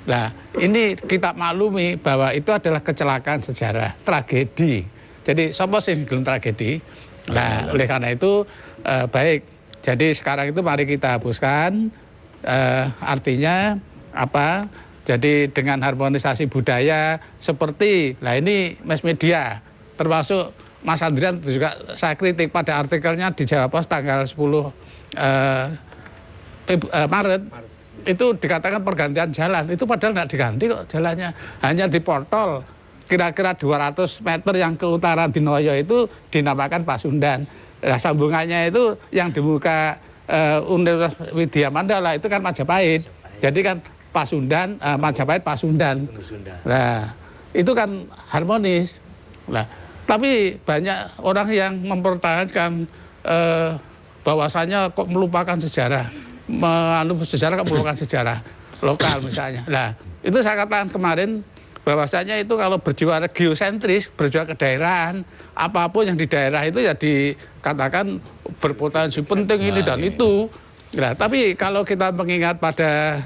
Nah, ini kita maklumi bahwa itu adalah kecelakaan sejarah, tragedi. Jadi sapa sing gelem tragedi. Nah, oleh karena itu baik. Jadi sekarang itu mari kita hapuskan, artinya apa? Jadi dengan harmonisasi budaya seperti, nah ini mass media, termasuk Mas Andrian juga saya kritik pada artikelnya di Jawa Pos tanggal 10 Maret, itu dikatakan pergantian jalan, itu padahal nggak diganti kok jalannya, hanya dipotol kira-kira 200 meter yang ke utara Dinoyo itu dinamakan Pasundan. Nah, sambungannya itu yang dibuka Universitas Widya Mandala itu kan Majapahit. Jadi kan Pasundan, Majapahit Pasundan. Nah, itu kan harmonis. Nah, tapi banyak orang yang mempertahankan bahwasanya kok melupakan sejarah, sejarah kok melupakan sejarah lokal misalnya. Nah, itu saya katakan kemarin bahwasanya itu kalau berjuang geosentris, berjuang kedaerahan, apapun yang di daerah itu ya dikatakan berpotensi penting ini dan itu. Nah, tapi kalau kita mengingat pada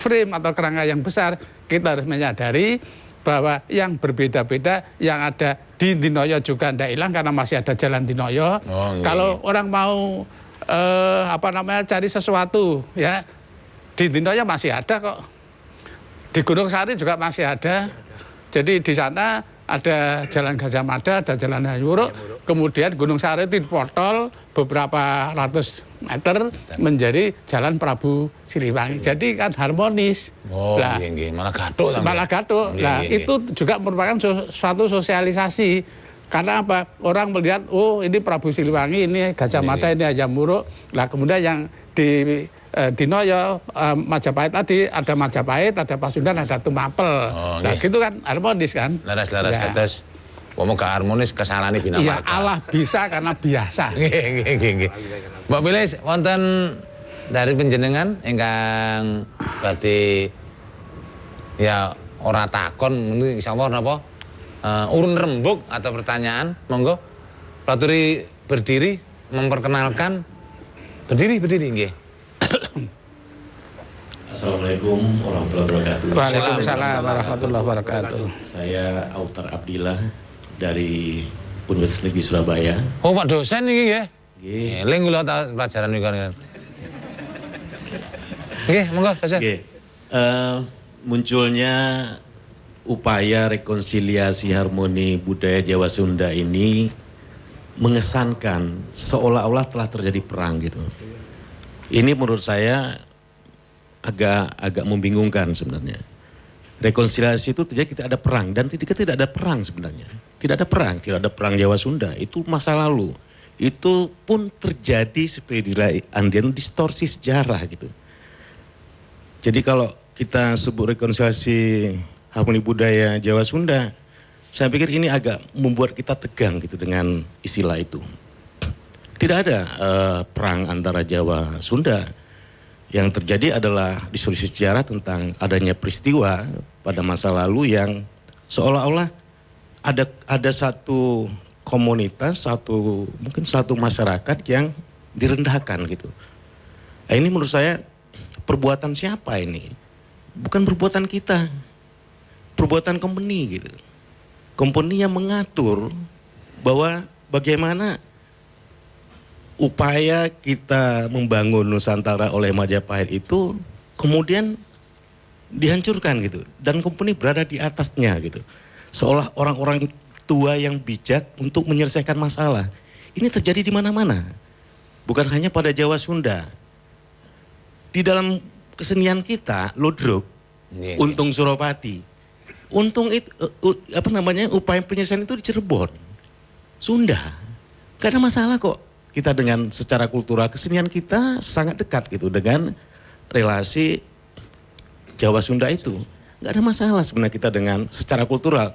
frame atau kerangka yang besar, kita harus menyadari bahwa yang berbeda-beda yang ada di Dinoyo juga tidak hilang karena masih ada jalan Dinoyo. Kalau orang mau cari sesuatu ya di Dinoyo masih ada kok. Di Gunung Sari juga masih ada. Jadi di sana ada Jalan Gajah Mada, ada Jalan Hayuro. kemudian Gunung Sari itu dipotol beberapa ratus meter menjadi Jalan Prabu Siliwangi. Jadi kan harmonis. Oh, Lah, malah gaduh. Malah gaduh. Nah, itu juga merupakan suatu sosialisasi. Karena apa? Orang melihat, oh ini Prabu Siliwangi, ini Gajah Mada, ini Hayam Wuruk. Nah, kemudian yang di Dinoyo, Majapahit tadi, ada Majapahit, ada Pasundan, ada Tumapel. Nah, gitu kan harmonis kan? Laras-laras terus. Ngomong ke harmonis kesalahan Bina Iya, Marga. Allah bisa karena biasa. Nggih. Mbak Bilis, wonten dari panjenengan ingkang badhe ya ora takon mungkin insyaallah napa urun rembug atau pertanyaan, monggo Praturi berdiri memperkenalkan. Berdiri nggih. Assalamualaikum warahmatullahi wabarakatuh. Waalaikumsalam warahmatullahi wabarakatuh. Saya Autar Abdillah dari Universitas Negeri Surabaya. Oh, Pak dosen iki nggih. Nggih. Eling kula pelajaran niku kan. Nggih, monggo dosen. Nggih. Munculnya upaya rekonsiliasi harmoni budaya Jawa Sunda ini mengesankan seolah-olah telah terjadi perang gitu. Ini menurut saya agak membingungkan sebenarnya. Rekonsiliasi itu terjadi tidak ada perang dan tidak ada perang sebenarnya. Tidak ada perang Jawa Sunda, itu masa lalu. Itu pun terjadi seperti Andian distorsi sejarah gitu. Jadi kalau kita sebut rekonsiliasi harmoni budaya Jawa Sunda, saya pikir ini agak membuat kita tegang gitu dengan istilah itu. Tidak ada perang antara Jawa Sunda. Yang terjadi adalah distorsi sejarah tentang adanya peristiwa pada masa lalu yang seolah-olah ada satu komunitas, mungkin satu masyarakat yang direndahkan gitu. Nah, ini menurut saya perbuatan siapa ini? Bukan perbuatan kita, perbuatan company gitu. Company yang mengatur bahwa bagaimana upaya kita membangun Nusantara oleh Majapahit itu kemudian dihancurkan gitu. Dan company berada di atasnya gitu. Seolah orang-orang tua yang bijak untuk menyelesaikan masalah. Ini terjadi di mana-mana. Bukan hanya pada Jawa Sunda. Di dalam kesenian kita, Lodrok, Untung Suropati. Upaya penyelesaian itu di Cirebon. Sunda. Gak ada masalah kok. Kita dengan secara kultural kesenian kita sangat dekat gitu dengan relasi Jawa Sunda itu. Nggak ada masalah sebenarnya kita dengan secara kultural.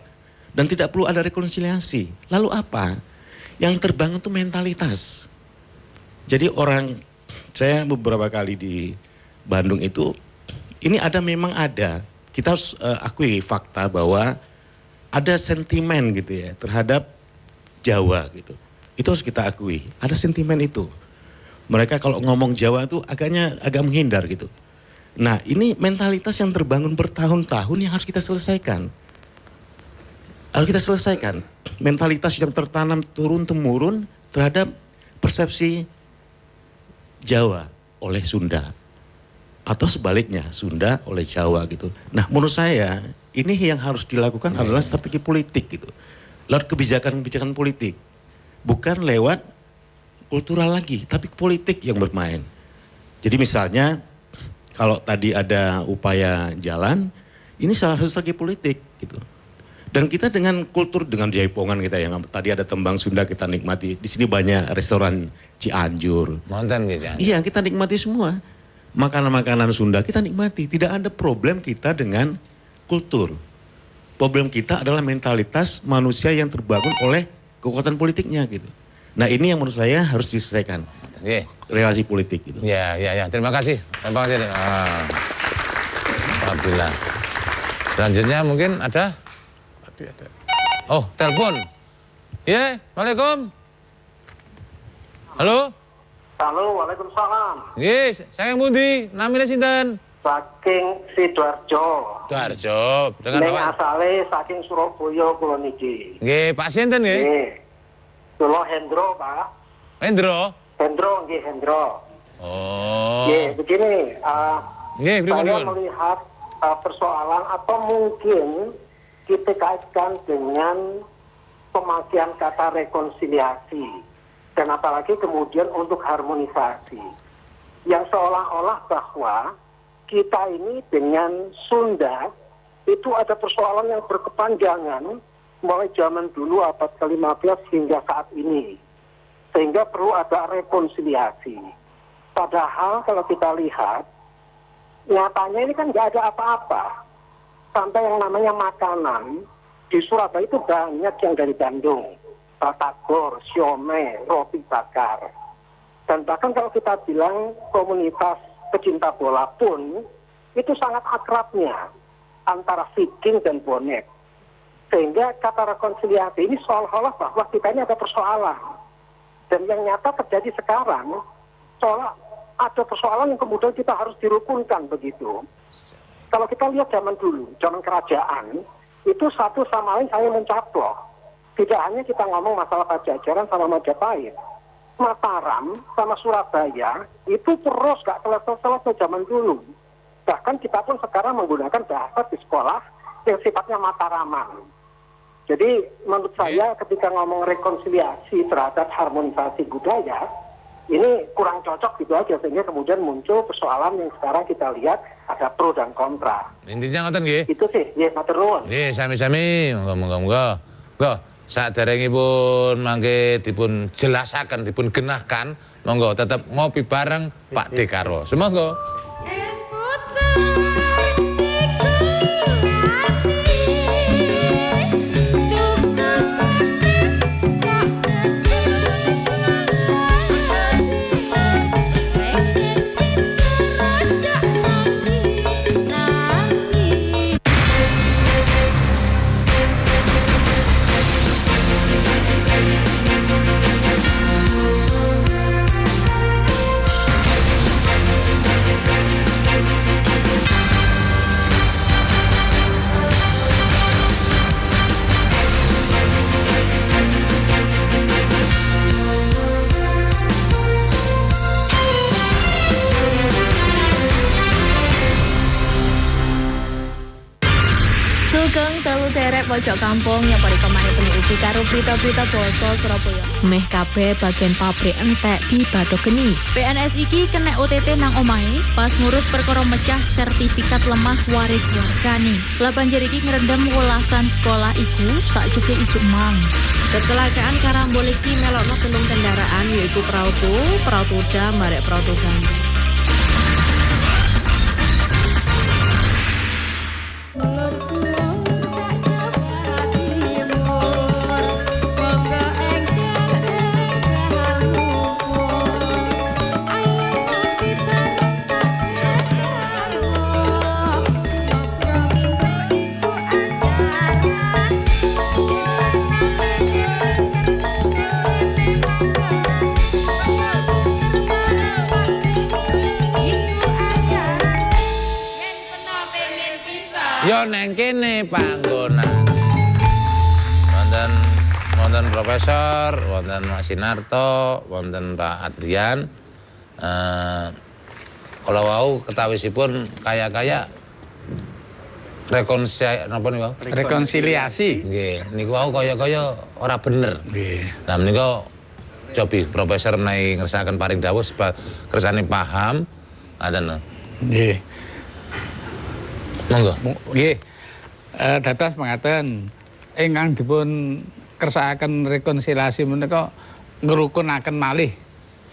Dan tidak perlu ada rekonsiliasi. Lalu apa? Yang terbangun itu mentalitas. Jadi saya beberapa kali di Bandung itu, ini memang ada. Kita harus akui fakta bahwa ada sentimen gitu ya terhadap Jawa gitu. Itu harus kita akui, ada sentimen itu. Mereka kalau ngomong Jawa itu agak menghindar gitu. Nah, ini mentalitas yang terbangun bertahun-tahun yang harus kita selesaikan. Harus kita selesaikan. Mentalitas yang tertanam turun-temurun terhadap persepsi Jawa oleh Sunda. Atau sebaliknya, Sunda oleh Jawa gitu. Nah, menurut saya ini yang harus dilakukan adalah strategi politik gitu. Lewat kebijakan-kebijakan politik. Bukan lewat kultural lagi, tapi politik yang bermain. Jadi misalnya, kalau tadi ada upaya jalan, ini salah satu strategi politik gitu. Dan kita dengan kultur, dengan jaipongan kita yang tadi ada tembang Sunda kita nikmati. Di sini banyak restoran Cianjur. Monten gitu ya? Iya, kita nikmati semua. Makanan-makanan Sunda kita nikmati. Tidak ada problem kita dengan kultur. Problem kita adalah mentalitas manusia yang terbangun oleh kekuatan politiknya gitu. Nah, ini yang menurut saya harus diselesaikan. Relasi politik gitu. Ya. Terima kasih. Alhamdulillah. Selanjutnya mungkin ada? Oh, telepon. Ya, Waalaikumsalam. Halo? Halo, Waalaikumsalam. Nggih, saya Mundi, namanya sinten? Saking Sidoarjo. Sidoarjo. Ning asale saking Surabaya kula niki. Nggih, Pak sinten nggih? Nggih. Kula Hendro, Pak. Hendro? Hendro. Oh. Nggih, begini, nggih, saya melihat persoalan atau mungkin kita kaitkan dengan pemakaian kata rekonsiliasi dan apalagi kemudian untuk harmonisasi yang seolah-olah bahwa kita ini dengan Sunda itu ada persoalan yang berkepanjangan mulai zaman dulu abad ke-15 hingga saat ini, sehingga perlu ada rekonsiliasi. Padahal kalau kita lihat nyatanya ini kan nggak ada apa-apa. Sampai yang namanya makanan di Surabaya itu banyak yang dari Bandung, batagor, siomay, roti bakar. Dan bahkan kalau kita bilang komunitas pecinta bola pun itu sangat akrabnya antara Viking dan bonek. Sehingga kata rekonsiliasi ini seolah-olah bahwa kita ini ada persoalan. Dan yang nyata terjadi sekarang, seolah ada persoalan yang kemudian kita harus dirukunkan begitu. Kalau kita lihat zaman dulu, zaman kerajaan, itu satu sama lain saling mencaplok. Tidak hanya kita ngomong masalah Pajajaran sama Majapahit. Mataram sama Surabaya itu terus gak selesai-selesai zaman dulu. Bahkan kita pun sekarang menggunakan bahasa di sekolah yang sifatnya Mataraman. Jadi menurut saya ketika ngomong rekonsiliasi terhadap harmonisasi budaya, ini kurang cocok gitu aja, sehingga kemudian muncul persoalan yang sekarang kita lihat ada pro dan kontra. Intinya ngoten nggih. Itu sih, nggih matur nuwun. Nggih, sami-sami, monggo-monggo. Monggo, saderengipun mangke dipun jelasaken, dipun genahkan, monggo tetep ngopi bareng Pak Dekarwo. Semonggo. Sugeng telu derek pojok kampung yang pada kemarin penguji karo berita-berita basa Surabaya. Meh kabeh bagian pabrik entek di Badogeni. PNS iki kena OTT nang omahe pas ngurus perkara mecah sertifikat lemah waris wargane. Lah banjir iki ngrendam welasan sekolah iku sakjuke isuk mang. Kecelakaan karambol iki melokno telung kendaraan yaitu Prautoda, marek Prautoda. Yo neng kene panggonan. Wonten Profesor, wonten Mas Sinarto, wonten Pak Adrian. Kalau wau ketawisipun kaya-kaya rekonsiliasi. Nggih, niku wau kaya-kaya ora bener. Nggih. Lah menika cobi Profesor menawi ngersakaken paring dawuh kersane paham. Ngaten. Nggih. Monggo. Nggih. Dados mengaten ingkang dipun kersakaken rekonsiliasi menika ngrukunaken malih.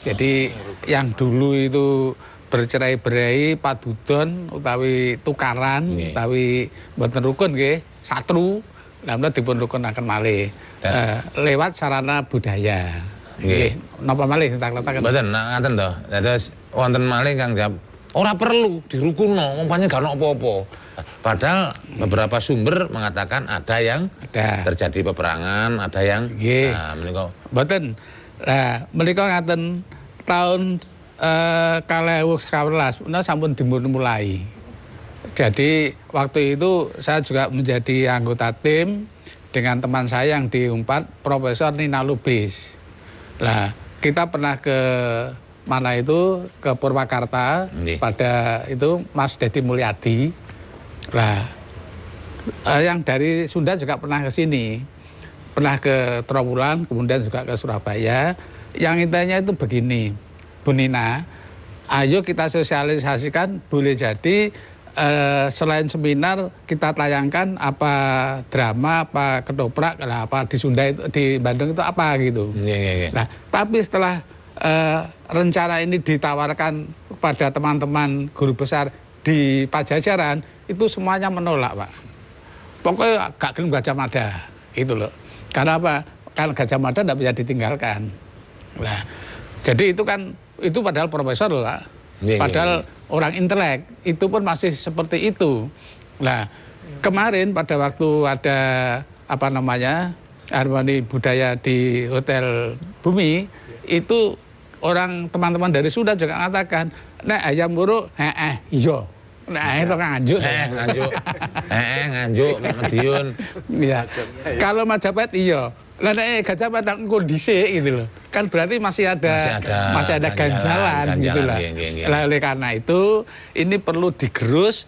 Jadi yang dulu itu bercerai-berai, padudon utawi tukaran, utawi mboten rukun nggih, satru, lha menika dipun rukunaken malih. Lewat sarana budaya. Nggih. Napa malih sing tak letaken? Mboten, ngaten to. Dados wonten malih Kang Jam. Ora perlu dirukunno, umpamanya gak ono apa-apa. Padahal beberapa sumber mengatakan ada yang terjadi peperangan, ada yang menika. Mboten. Lah menika ngaten tahun 2011 menika sampun dimulai. Jadi waktu itu saya juga menjadi anggota tim dengan teman saya yang di Unpad, Profesor Nina Lubis. Lah kita pernah ke mana itu, ke Purwakarta pada itu Mas Dedi Mulyadi. Lah yang dari Sunda juga pernah ke sini. pernah ke Trawulan, kemudian juga ke Surabaya. Yang intinya itu begini, Bu Nina, ayo kita sosialisasikan, boleh jadi selain seminar kita tayangkan apa drama, apa ketoprak, apa di Sunda itu, di Bandung itu apa gitu. Nah, tapi setelah rencana ini ditawarkan kepada teman-teman guru besar di Pajajaran, itu semuanya menolak, Pak. Pokoknya gak gelem Gajah Mada, gitu loh. Karena apa? Karena Gajah Mada tidak bisa ditinggalkan. Nah, jadi itu padahal profesor loh, Pak. Padahal orang intelek, itu pun masih seperti itu. Nah, kemarin pada waktu ada harmoni budaya di Hotel Bumi, itu orang teman-teman dari Sunda juga mengatakan, nek ayam buruk, iya. Nah, itu kan nganjuk. Nganjuk, Madiun. Iya. Kalau Majapahit iya. Lah nek Gajah Mada engko dhisik gitu loh. Kan berarti masih ada ganjalan gitu lah. Lah oleh karena itu ini perlu digerus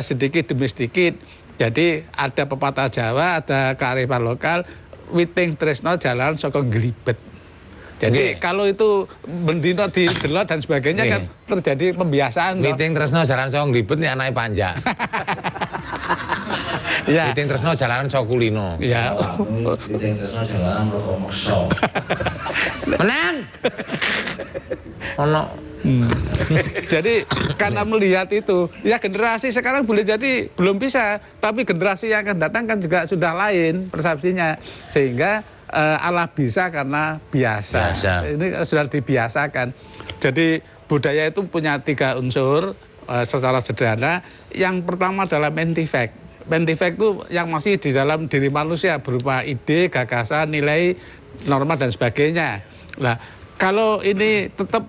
sedikit demi sedikit. Jadi ada pepatah Jawa, ada kearifan lokal, witing tresno jalan saka glibet. Jadi kalau itu bendino didelok dan sebagainya kan terjadi pembiasaan. Witing tresno jalan saka glibet nih anake Panja. Ya. Witing tresno jalanan saka kulino. Ya. Witing tresno jalanan roko meksa. Menang. Ono. Jadi karena melihat itu, ya generasi sekarang boleh jadi belum bisa, tapi generasi yang akan datang kan juga sudah lain persepsinya, sehingga Allah bisa karena biasa. Ini sudah dibiasakan. Jadi budaya itu punya 3 unsur secara sederhana. Yang pertama adalah mentifek. Mentifek itu yang masih di dalam diri manusia berupa ide, gagasan, nilai, norma dan sebagainya. Nah, kalau ini tetap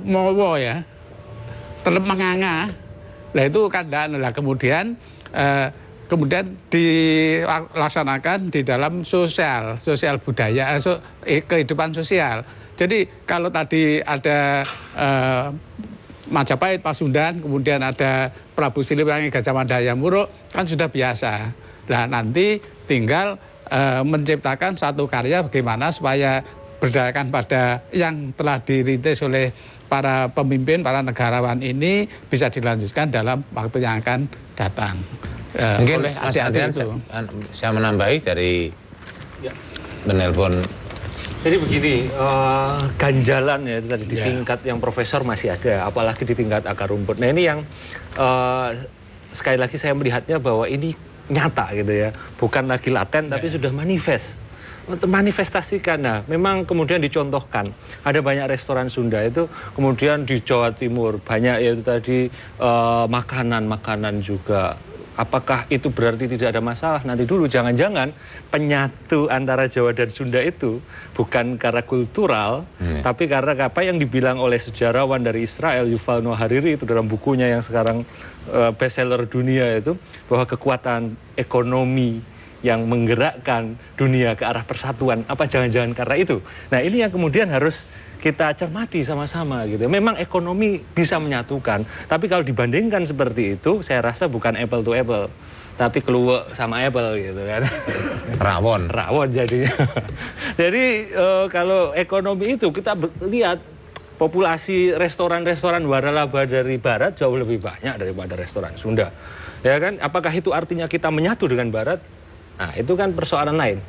mowo ya, tetap menganga, nah itu kandang. Lah kemudian dilaksanakan di dalam sosial budaya, kehidupan sosial. Jadi kalau tadi ada Majapahit, Pasundan, kemudian ada Prabu Siliwangi, Gajah Mada, Hayam Wuruk, kan sudah biasa. Nah nanti tinggal menciptakan satu karya bagaimana supaya berdasarkan pada yang telah dirintis oleh para pemimpin, para negarawan ini bisa dilanjutkan dalam waktu yang akan datang. Mungkin Mas Adrian saya menambahi dari menelpon. Jadi begini, ganjalan ya tadi di tingkat yang profesor masih ada, apalagi di tingkat akar rumput. Nah ini yang sekali lagi saya melihatnya bahwa ini nyata gitu ya, bukan lagi laten tapi sudah manifestasikan. Nah, memang kemudian dicontohkan. Ada banyak restoran Sunda itu, kemudian di Jawa Timur banyak ya itu tadi makanan juga. Apakah itu berarti tidak ada masalah? Nanti dulu, jangan-jangan penyatu antara Jawa dan Sunda itu bukan karena kultural, tapi karena apa yang dibilang oleh sejarawan dari Israel, Yuval Noah Hariri itu dalam bukunya yang sekarang bestseller dunia itu, bahwa kekuatan ekonomi yang menggerakkan dunia ke arah persatuan, apa jangan-jangan karena itu? Nah ini yang kemudian harus kita cermati sama-sama gitu. Memang ekonomi bisa menyatukan, tapi kalau dibandingkan seperti itu, saya rasa bukan apple to apple, tapi keluak sama apple gitu kan. Rawon jadinya. Jadi kalau ekonomi itu kita lihat populasi restoran-restoran waralaba dari barat jauh lebih banyak daripada restoran Sunda. Ya kan? Apakah itu artinya kita menyatu dengan barat? Nah, itu kan persoalan lain.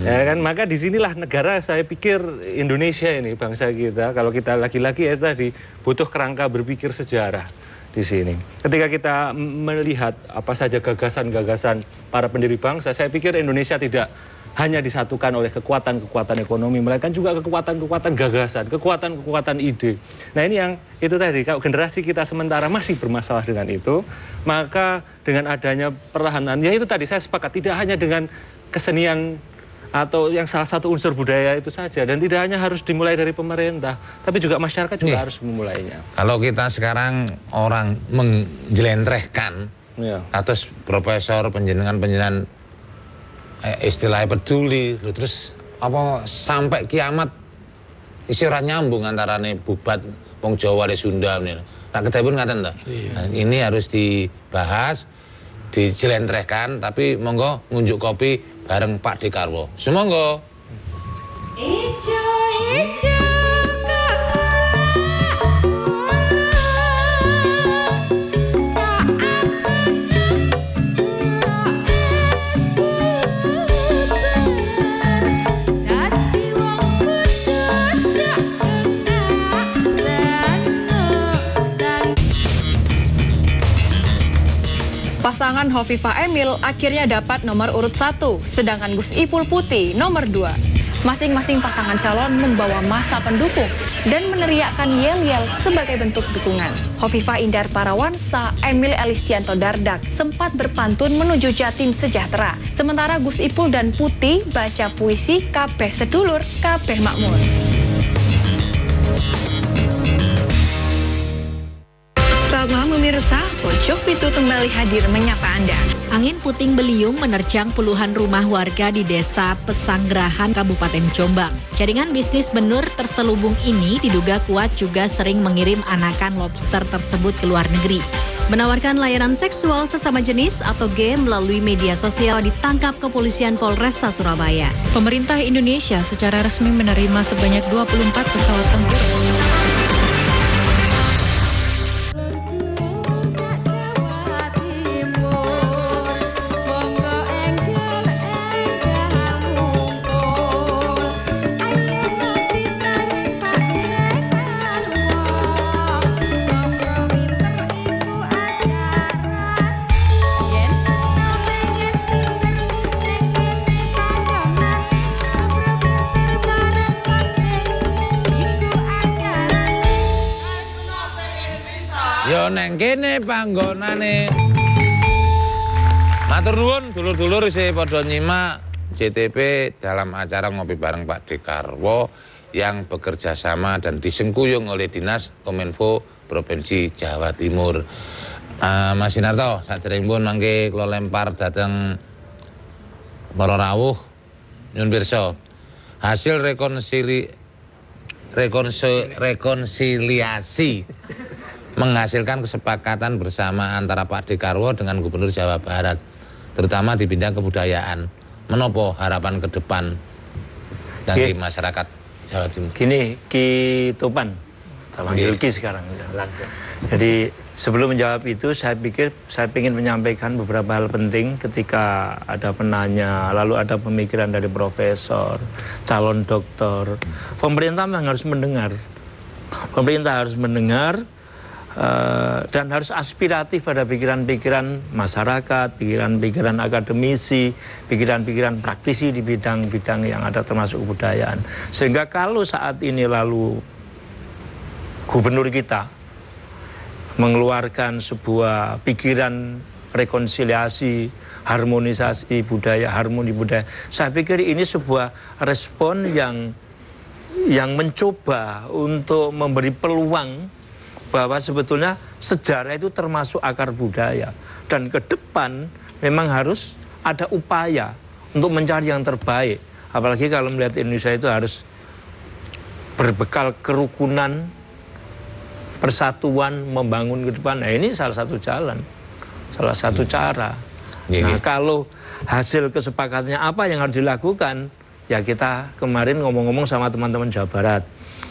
Ya kan, maka disinilah negara, saya pikir Indonesia ini, bangsa kita, kalau kita laki-laki ya tadi butuh kerangka berpikir sejarah di sini. Ketika kita melihat apa saja gagasan-gagasan para pendiri bangsa, saya pikir Indonesia tidak hanya disatukan oleh kekuatan-kekuatan ekonomi, melainkan juga kekuatan-kekuatan gagasan, kekuatan-kekuatan ide. Nah ini yang itu tadi, kalau generasi kita sementara masih bermasalah dengan itu, maka dengan adanya perlahanan, ya itu tadi saya sepakat, tidak hanya dengan kesenian atau yang salah satu unsur budaya itu saja, dan tidak hanya harus dimulai dari pemerintah, tapi juga masyarakat juga harus memulainya. Kalau kita sekarang orang menjelentrehkan atau profesor penjenengan istilahnya peduli, terus apa sampai kiamat isi ora nyambung antarane bubat wong Jawa dan Sunda. Nah, ketepun ngaten to. Nah, ini harus dibahas dijelentrehkan, tapi monggo ngunjuk kopi bareng Pak Dekarwo. Sumangga. Ijo ijo Pasangan Hovifah Emil akhirnya dapat nomor urut 1, sedangkan Gus Ipul Putih nomor 2. Masing-masing pasangan calon membawa massa pendukung dan meneriakkan yel-yel sebagai bentuk dukungan. Hovifah Indar Parawansa, Emil Elistianto Dardak sempat berpantun menuju Jatim Sejahtera. Sementara Gus Ipul dan Putih baca puisi Kabeh Sedulur, Kabeh Makmur. Selamat malam pemirsa, Pojok Pitu kembali hadir menyapa Anda. Angin puting beliung menerjang puluhan rumah warga di Desa Pesanggerahan, Kabupaten Jombang. Jaringan bisnis benur terselubung ini diduga kuat juga sering mengirim anakan lobster tersebut ke luar negeri. Menawarkan layanan seksual sesama jenis atau G melalui media sosial ditangkap kepolisian Polresta Surabaya. Pemerintah Indonesia secara resmi menerima sebanyak 24 pesawat tempur. Yo neng kene panggonane. Matur nuwun dulur-dulur isih padha nyimak JTP dalam acara ngopi bareng Pak Dekarwo yang bekerja sama dan disengkuyung oleh Dinas Kominfo Provinsi Jawa Timur. Mas Sinarto, saderengipun mangke kula lempar dhateng para rawuh nyuwun pirsa. Hasil rekonsiliasi menghasilkan kesepakatan bersama antara Pak Dekarwo dengan Gubernur Jawa Barat, terutama di bidang kebudayaan. Menopo harapan ke depan bagi masyarakat Jawa Timur? Gini, Ki Topan, panggil Ki sekarang. Jadi sebelum menjawab itu, saya ingin menyampaikan beberapa hal penting ketika ada penanya, lalu ada pemikiran dari profesor, calon doktor. Pemerintah memang harus mendengar. Pemerintah harus mendengar dan harus aspiratif pada pikiran-pikiran masyarakat, pikiran-pikiran akademisi, pikiran-pikiran praktisi di bidang-bidang yang ada termasuk kebudayaan. Sehingga kalau saat ini lalu gubernur kita mengeluarkan sebuah pikiran rekonsiliasi, harmonisasi budaya, harmoni budaya, saya pikir ini sebuah respon yang mencoba untuk memberi peluang bahwa sebetulnya sejarah itu termasuk akar budaya dan ke depan memang harus ada upaya untuk mencari yang terbaik, apalagi kalau melihat Indonesia itu harus berbekal kerukunan, persatuan, membangun ke depan. Nah, ini salah satu jalan, salah satu cara. Nah, kalau hasil kesepakatannya apa yang harus dilakukan, ya kita kemarin ngomong-ngomong sama teman-teman Jawa Barat,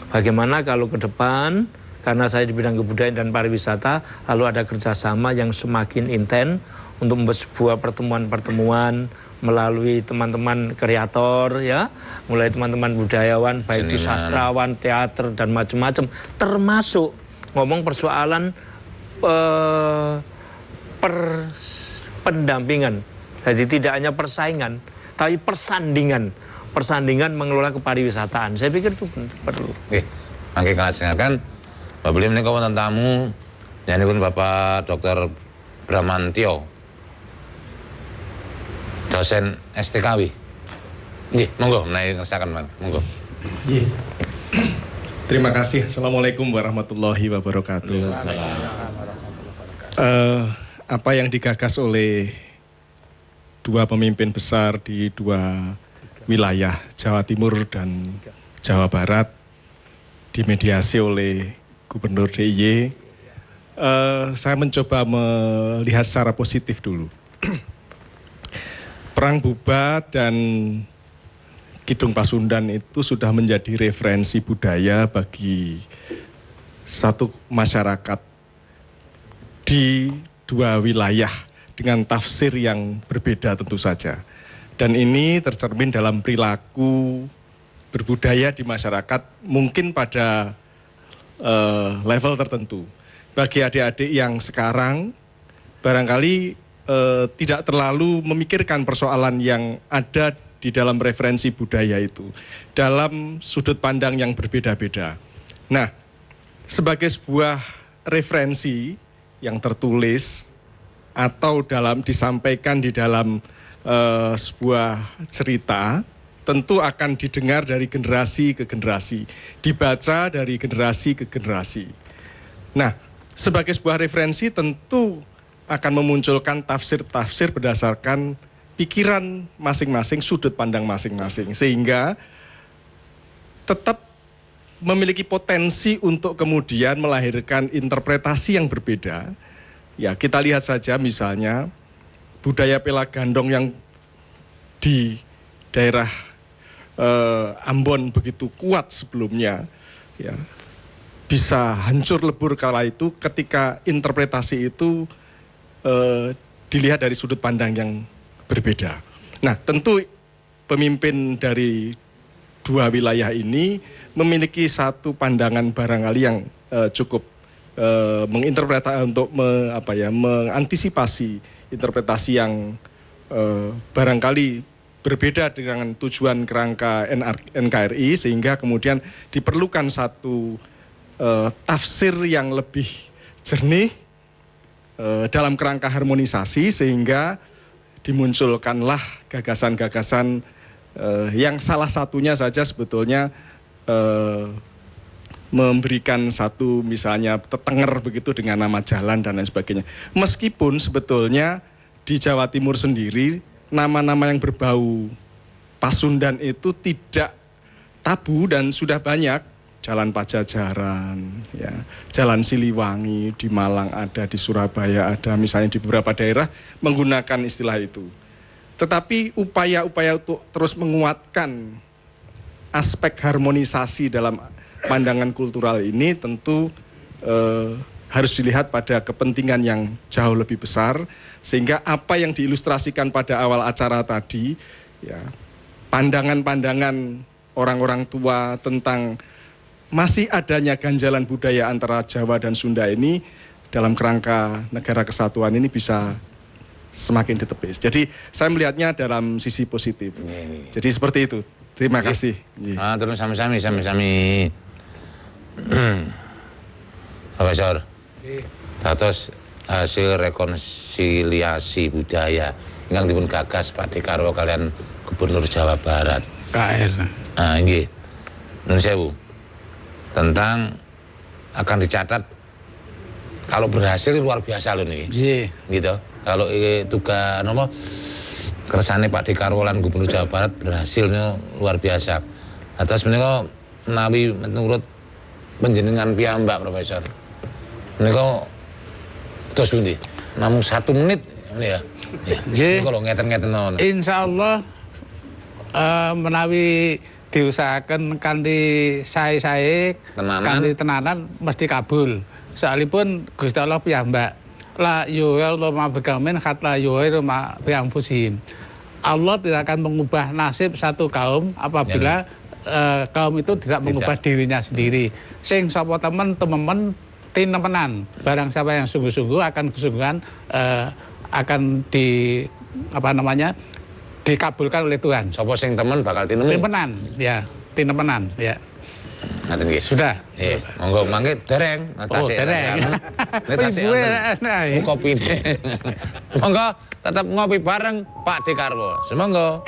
bagaimana kalau ke depan, karena saya di bidang kebudayaan dan pariwisata, lalu ada kerjasama yang semakin intens untuk membuat sebuah pertemuan-pertemuan melalui teman-teman kreator, ya, mulai teman-teman budayawan, baik itu sastrawan, teater, dan macam-macam, termasuk ngomong persoalan pendampingan. Jadi tidak hanya persaingan, tapi persandingan mengelola kepariwisataan. Saya pikir itu perlu. Oke, mangke kalajengaken Bapak beliau menika wonten tamu nyanipun Bapak Dr. Bramantio, dosen STKW. Nggih, monggo menawi ngersaken, monggo. Nggih. Terima kasih. Assalamualaikum warahmatullahi wabarakatuh. Apa yang digagas oleh dua pemimpin besar di dua wilayah Jawa Timur dan Jawa Barat dimediasi oleh Gubernur DIY, saya mencoba melihat secara positif dulu. Perang Buba dan Kidung Pasundan itu sudah menjadi referensi budaya bagi satu masyarakat di dua wilayah dengan tafsir yang berbeda tentu saja. Dan ini tercermin dalam perilaku berbudaya di masyarakat mungkin pada level tertentu. Bagi adik-adik yang sekarang barangkali tidak terlalu memikirkan persoalan yang ada di dalam referensi budaya itu, dalam sudut pandang yang berbeda-beda. Nah, sebagai sebuah referensi yang tertulis atau disampaikan di dalam sebuah cerita, tentu akan didengar dari generasi ke generasi, dibaca dari generasi ke generasi. Nah, sebagai sebuah referensi tentu akan memunculkan tafsir-tafsir berdasarkan pikiran masing-masing, sudut pandang masing-masing, sehingga tetap memiliki potensi untuk kemudian melahirkan interpretasi yang berbeda. Ya, kita lihat saja misalnya budaya Pelagandong yang di daerah Ambon begitu kuat sebelumnya, ya, bisa hancur lebur kala itu ketika interpretasi itu dilihat dari sudut pandang yang berbeda. Nah, tentu pemimpin dari dua wilayah ini memiliki satu pandangan barangkali yang cukup menginterpretasi untuk mengantisipasi interpretasi yang barangkali berbeda dengan tujuan kerangka NKRI, sehingga kemudian diperlukan satu tafsir yang lebih jernih dalam kerangka harmonisasi, sehingga dimunculkanlah gagasan-gagasan yang salah satunya saja sebetulnya memberikan satu misalnya tetenger begitu dengan nama jalan dan lain sebagainya. Meskipun sebetulnya di Jawa Timur sendiri nama-nama yang berbau Pasundan itu tidak tabu dan sudah banyak. Jalan Pajajaran, ya, Jalan Siliwangi di Malang ada, di Surabaya ada, misalnya di beberapa daerah menggunakan istilah itu. Tetapi upaya-upaya untuk terus menguatkan aspek harmonisasi dalam pandangan kultural ini tentu harus dilihat pada kepentingan yang jauh lebih besar, sehingga apa yang diilustrasikan pada awal acara tadi, ya, pandangan-pandangan orang-orang tua tentang masih adanya ganjalan budaya antara Jawa dan Sunda ini dalam kerangka negara kesatuan ini bisa semakin ditepis. Jadi saya melihatnya dalam sisi positif. Jadi seperti itu. Terima kasih. Terus sami-sami. Profesor, terus hasil rekonsiliasi budaya yang dipun gagas Pak Dekarwo kalian Gubernur Jawa Barat. KR. Nggih. Nun sewu. Tentang akan dicatat kalau berhasil luar biasa loh nih. Gitu. Kalau tugas kersane Pak Dekarwo lan Gubernur Jawa Barat berhasilnya luar biasa. Atas menika menawi menurut panjenengan piyambak Profesor. Menika terus pundi? Namung 1 menit ya. Nggih. Kalau ngeten-ngeten. Insyaallah menawi diusahakan kanthi sae-sae, kanthi tenanan mesti kabul. Soalipun Gusti Allah piyambak. La yuhillu ma biqaumin hatta yuhillu ma bi anfusihim. Allah tidak akan mengubah nasib satu kaum apabila kaum itu tidak mengubah dirinya sendiri. Sing sapa teman-teman tinemenan. Barang siapa yang sungguh-sungguh akan kesungguhan akan dikabulkan oleh Tuhan. Sapa sing temen bakal tinemen. Tinemenan, ya. Ngaten nggih. Sudah. Nggih. Monggo mangke dereng. Dereng. Kopine. Monggo tetap ngopi bareng Pak Dekarwo. Semonggo.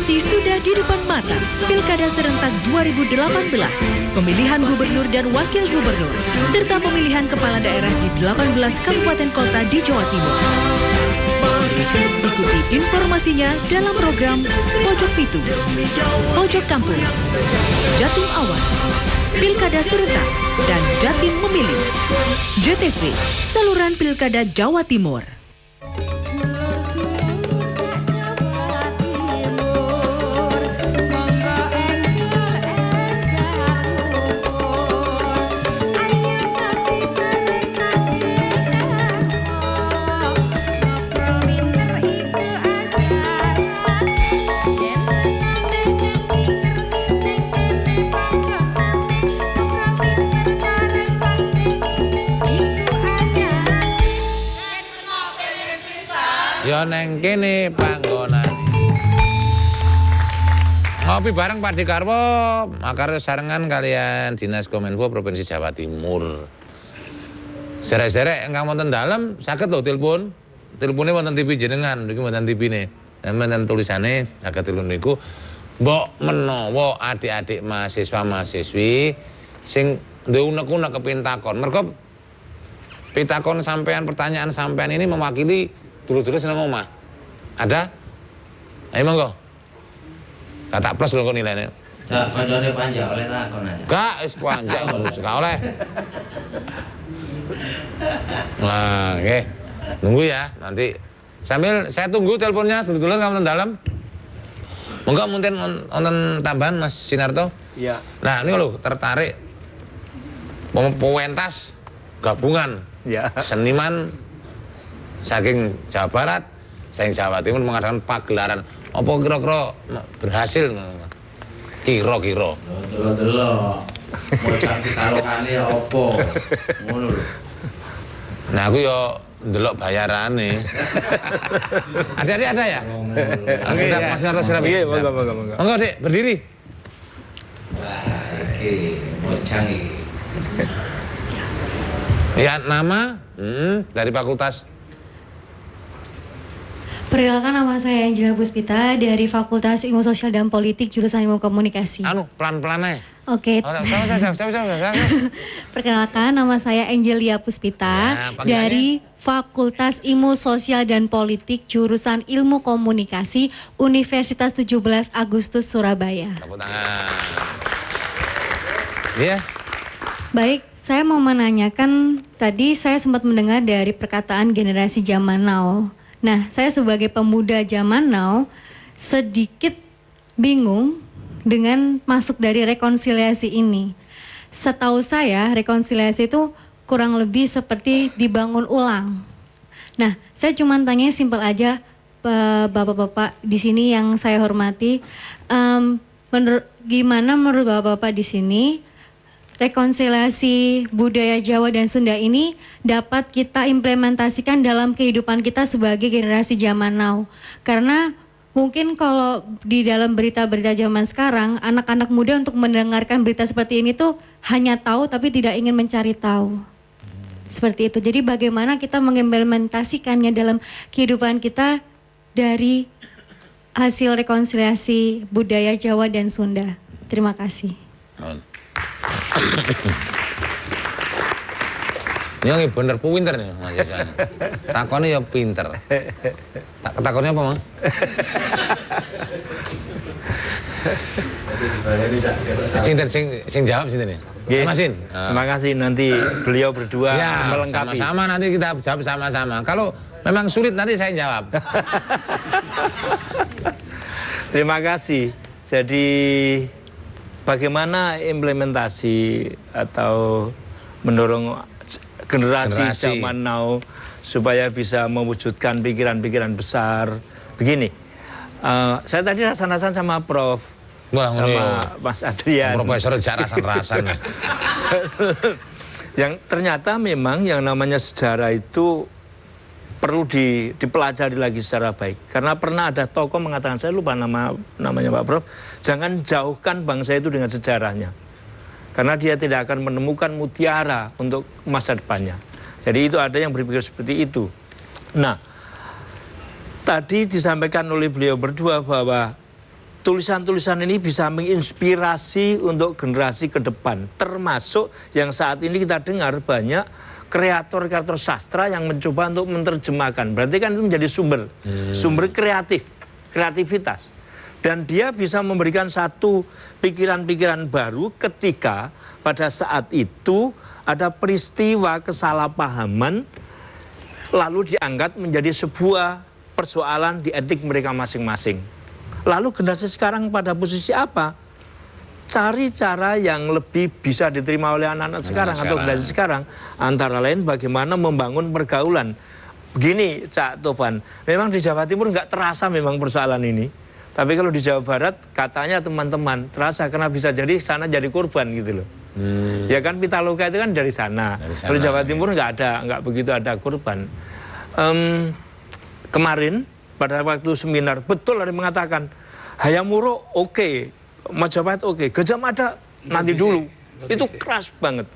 kontestasi sudah di depan mata. Pilkada serentak 2018, pemilihan gubernur dan wakil gubernur, serta pemilihan kepala daerah di 18 kabupaten kota di Jawa Timur. Ikuti informasinya dalam program Pojok Pitu, Pojok Kampung, Jatim Awal, Pilkada Serentak, dan Jatim Memilih. JTV, saluran Pilkada Jawa Timur. Ya neng kene panggonan. Ngopi bareng Pak Dekarwo, makarya sarengan kalian Dinas Kominfo Provinsi Jawa Timur. Serek-serek engkang wonten dalem saged lho telepon. Telepone wonten TV jenengan, niki wonten TV-ne. Wonten tulisane saged telepon niku. Mbok menawa adik-adik mahasiswa-mahasiswi sing duwe unek-unek kepintakon. Mergo pitakon sampean, pertanyaan sampean ini mewakili dulu-dulu seneng omah. Ada? Ayo monggo. Kata plus lho kok nilainya. Dak kancane panjang oleh takon aja. Gak, wis panjang terus gak oleh. Nah, oke. Nunggu ya, nanti sambil saya tunggu teleponnya dulu-dulu kamu dalam. Monggo mungkin nonton tambahan Mas Sinarto. Iya. Nah, ini lho tertarik pewentas gabungan ya. Seniman saking Jawa Barat, saking Jawa Timur mengadakan pagelaran. Apa kira-kira berhasil? Kira-kira. Delok-delok. Mau cantik talokane apa? Ngono lho. Nah, aku yo ndelok bayarane. Adik-adik ada ya? Oke, Mas Narto silakan. Iya, monggo. Monggo, Dik, berdiri. Wah, iki mocang iki. Ya, nama dari fakultas. Perkenalkan, nama saya Angela Puspita dari Fakultas Ilmu Sosial dan Politik jurusan Ilmu Komunikasi. Pelan-pelan aja. Oke. Sama. Perkenalkan, nama saya Angelia Puspita dari Fakultas Ilmu Sosial dan Politik jurusan Ilmu Komunikasi Universitas 17 Agustus Surabaya. Tepuk tangan. Iya. Baik, saya mau menanyakan, tadi saya sempat mendengar dari perkataan generasi zaman now. Nah, saya sebagai pemuda zaman now sedikit bingung dengan masuk dari rekonsiliasi ini. Setahu saya, rekonsiliasi itu kurang lebih seperti dibangun ulang. Nah, saya cuma tanya simpel aja, bapak-bapak di sini yang saya hormati, gimana menurut bapak-bapak di sini rekonsiliasi budaya Jawa dan Sunda ini dapat kita implementasikan dalam kehidupan kita sebagai generasi zaman now. Karena mungkin kalau di dalam berita-berita zaman sekarang, anak-anak muda untuk mendengarkan berita seperti ini tuh hanya tahu tapi tidak ingin mencari tahu. Seperti itu. Jadi bagaimana kita mengimplementasikannya dalam kehidupan kita dari hasil rekonsiliasi budaya Jawa dan Sunda. Terima kasih. Ini bener pinter nih mahasiswanya. Takonnya ya pinter. Takonnya apa, Mang? Sing jawab sini nih. Masin. Terima kasih, nanti beliau berdua ya, melengkapi. Sama-sama nanti kita jawab sama-sama. Kalau memang sulit nanti saya jawab. Terima kasih. Jadi bagaimana implementasi atau mendorong generasi zaman now supaya bisa mewujudkan pikiran-pikiran besar. Begini, saya tadi rasan-rasan sama Prof. Sama Mas Adrian. Profesor tidak rasan-rasan. Yang ternyata memang yang namanya sejarah itu perlu dipelajari lagi secara baik. Karena pernah ada tokoh mengatakan, saya lupa namanya Pak Prof, jangan jauhkan bangsa itu dengan sejarahnya. Karena dia tidak akan menemukan mutiara untuk masa depannya. Jadi itu ada yang berpikir seperti itu. Nah, tadi disampaikan oleh beliau berdua bahwa tulisan-tulisan ini bisa menginspirasi untuk generasi ke depan. Termasuk yang saat ini kita dengar banyak kreator-kreator sastra yang mencoba untuk menerjemahkan. Berarti kan itu menjadi sumber kreativitas. Dan dia bisa memberikan satu pikiran-pikiran baru ketika pada saat itu ada peristiwa kesalahpahaman lalu diangkat menjadi sebuah persoalan di etik mereka masing-masing. Lalu generasi sekarang pada posisi apa? Cari cara yang lebih bisa diterima oleh anak-anak sekarang atau generasi sekarang. Antara lain bagaimana membangun pergaulan. Begini Cak Topan, memang di Jawa Timur nggak terasa memang persoalan ini. Tapi kalau di Jawa Barat katanya teman-teman terasa karena bisa jadi sana jadi korban gitu loh. Ya kan Pitaloka itu kan dari sana. Kalau Jawa Timur nggak begitu ada korban. Kemarin pada waktu seminar betul ada yang mengatakan Hayam Wuruk oke, Majapahit oke, Gajah Mada nanti dulu. Itu keras banget.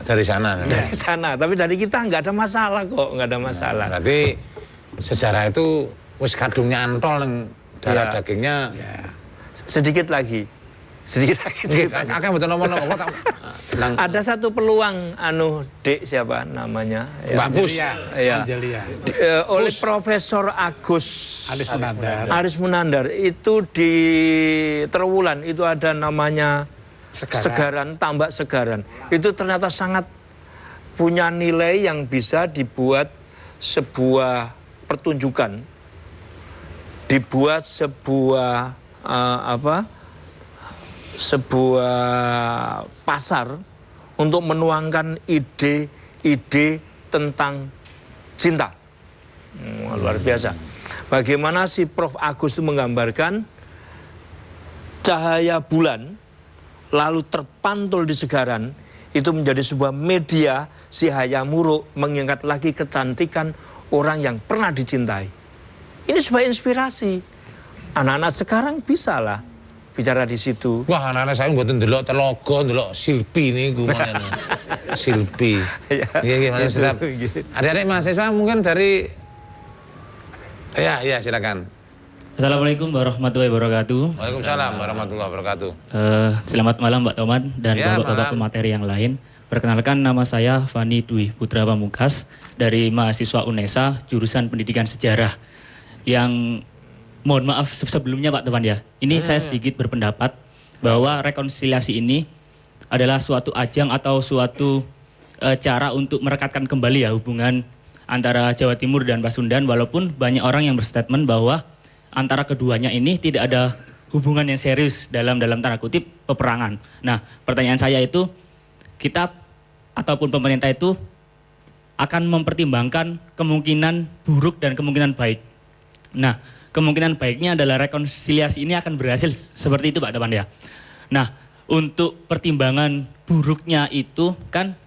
Dari sana. Dari sana, tapi dari kita nggak ada masalah kok, nggak ada masalah. Berarti sejarah itu wis kadungnya antol yang darah dagingnya sedikit lagi. Ada satu peluang Dek siapa namanya? Mbak Pus. Oleh Profesor Aris Munandar itu di Trowulan itu ada namanya Segaran, Tambak Segaran. Itu ternyata sangat punya nilai yang bisa dibuat sebuah pertunjukan, dibuat sebuah sebuah pasar untuk menuangkan ide-ide tentang cinta. Luar biasa. Bagaimana si Prof. Agus itu menggambarkan cahaya bulan lalu terpantul di Segaran, itu menjadi sebuah media si Hayam Wuruk mengingat lagi kecantikan orang yang pernah dicintai. Ini sebuah inspirasi. Anak-anak sekarang bisa lah bicara di situ. Wah, anak-anak saya mboten ndelok Telogo, ndelok Silpi niku ngono. Silpi. Iya, Mas. Adik-adik mahasiswa mungkin dari ya silakan. Assalamualaikum warahmatullahi wabarakatuh. Waalaikumsalam warahmatullahi wabarakatuh. Selamat malam Mbak Tomat dan bapak-bapak pemateri yang lain. Perkenalkan, nama saya Fani Dwi Putra Pamungkas dari mahasiswa UNESA jurusan Pendidikan Sejarah. Yang mohon maaf sebelumnya Pak Topan ya. Ini saya sedikit berpendapat bahwa rekonsiliasi ini adalah suatu ajang atau suatu cara untuk merekatkan kembali ya hubungan antara Jawa Timur dan Pasundan, walaupun banyak orang yang berstatement bahwa antara keduanya ini tidak ada hubungan yang serius dalam tanda kutip peperangan. Nah, pertanyaan saya itu, kita ataupun pemerintah itu akan mempertimbangkan kemungkinan buruk dan kemungkinan baik. Nah, kemungkinan baiknya adalah rekonsiliasi ini akan berhasil seperti itu Pak Topan ya. Nah, untuk pertimbangan buruknya itu kan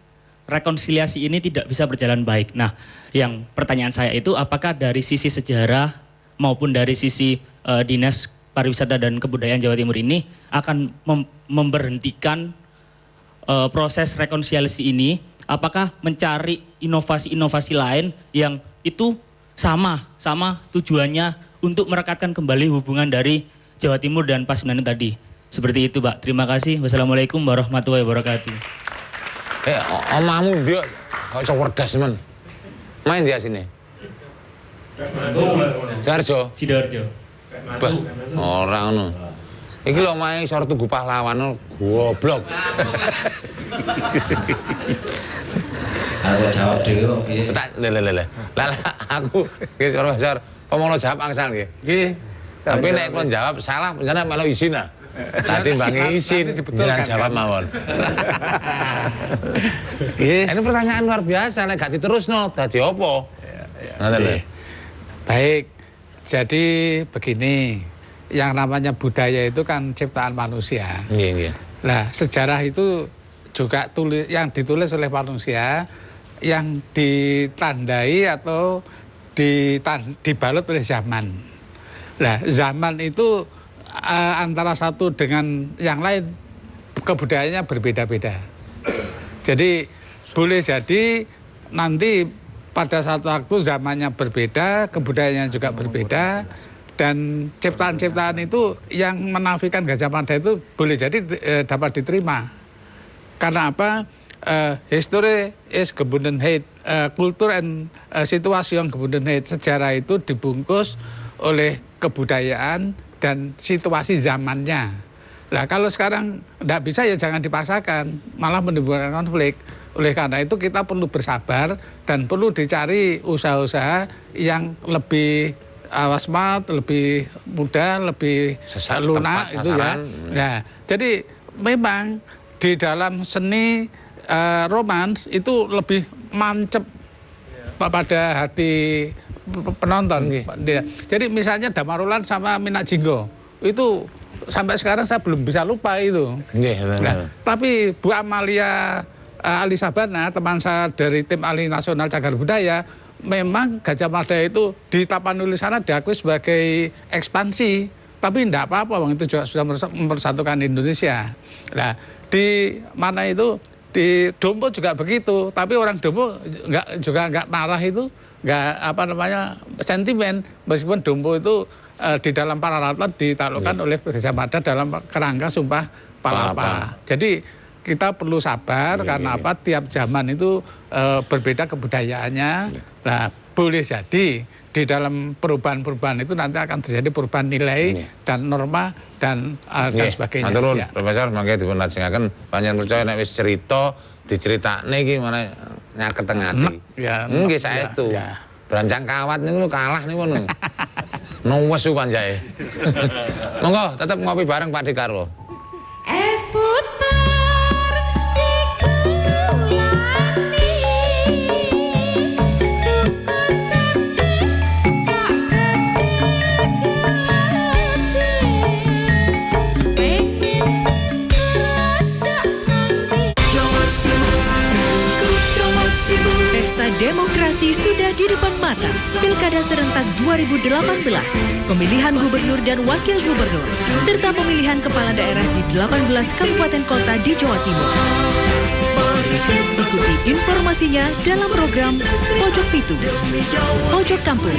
rekonsiliasi ini tidak bisa berjalan baik. Nah, yang pertanyaan saya itu apakah dari sisi sejarah maupun dari sisi Dinas Pariwisata dan Kebudayaan Jawa Timur ini akan memberhentikan proses rekonsiliasi ini, apakah mencari inovasi-inovasi lain yang itu sama tujuannya untuk merekatkan kembali hubungan dari Jawa Timur dan Pasundan tadi. Seperti itu Pak. Terima kasih. Wassalamualaikum warahmatullahi wabarakatuh. Omahmu dia kok cerdas men. Main dia sini. Sidoarjo. Orang ngono. Iki lho main sor Tugu Pahlawan goblok. Aku jawab dhewe kok piye? Lele. Lah aku nggih Profesor pomongno jawab angsal nggih. Nggih. Tapi nek kon jawab salah panjenengan melu isin ah. Tadi bangi isin jangan jawab mawon. Ini pertanyaan luar biasa nek gak diterusno dadi apa? Baik. Jadi begini, yang namanya budaya itu kan ciptaan manusia. Iya. Nah, sejarah itu juga yang ditulis oleh manusia, yang ditandai atau dibalut oleh zaman. Nah, zaman itu antara satu dengan yang lain kebudayaannya berbeda-beda. Jadi boleh jadi nanti pada satu waktu zamannya berbeda, kebudayaannya juga berbeda, Dan ciptaan-ciptaan itu yang menafikan Gajah Mada itu boleh jadi dapat diterima. Karena apa? History is Gebundenheit, kultur and Situation Gebundenheit. Sejarah itu dibungkus oleh kebudayaan dan situasi zamannya. Nah kalau sekarang tidak bisa ya jangan dipaksakan, malah menimbulkan konflik. Oleh karena itu kita perlu bersabar dan perlu dicari usaha-usaha yang lebih wasmat, lebih mudah, lebih lunak itu ya. Nah, jadi memang di dalam seni romans itu lebih mancep pada hati penonton. Jadi misalnya Damarulan sama Minak Jinggo itu sampai sekarang saya belum bisa lupa itu. Nah, tapi Bu Amalia Alisabana, teman saya dari tim ahli nasional cagar budaya, memang Gajah Mada itu di Tapanuli sana diakui sebagai ekspansi, tapi tidak apa-apa, itu juga sudah mempersatukan Indonesia. Nah, di mana itu di Dombo juga begitu, tapi orang Dombo nggak marah itu, nggak sentimen, meskipun Dombo itu di dalam Pararata ditaklukkan oleh Gajah Mada dalam kerangka Sumpah Palapa. Jadi kita perlu sabar karena apa? Tiap zaman itu berbeda kebudayaannya. Nah, boleh jadi di dalam perubahan-perubahan itu nanti akan terjadi perubahan nilai dan norma dan sebagainya. Matur nuwun, Profesor, mangke dipun lajengaken panjenengan percaya nek wis cerita diceritakne iki mana nyaket teng ati. Nggih saestu. Brancang kawat niku kalah niku ngono. Nuwes panjae. Monggo tetep ngopi bareng Pak Dekarwo. Es putar Demokrasi sudah di depan mata. Pilkada serentak 2018, pemilihan gubernur dan wakil gubernur, serta pemilihan kepala daerah di 18 kabupaten kota di Jawa Timur. Ikuti informasinya dalam program Pojok Pitu, Pojok Kampung,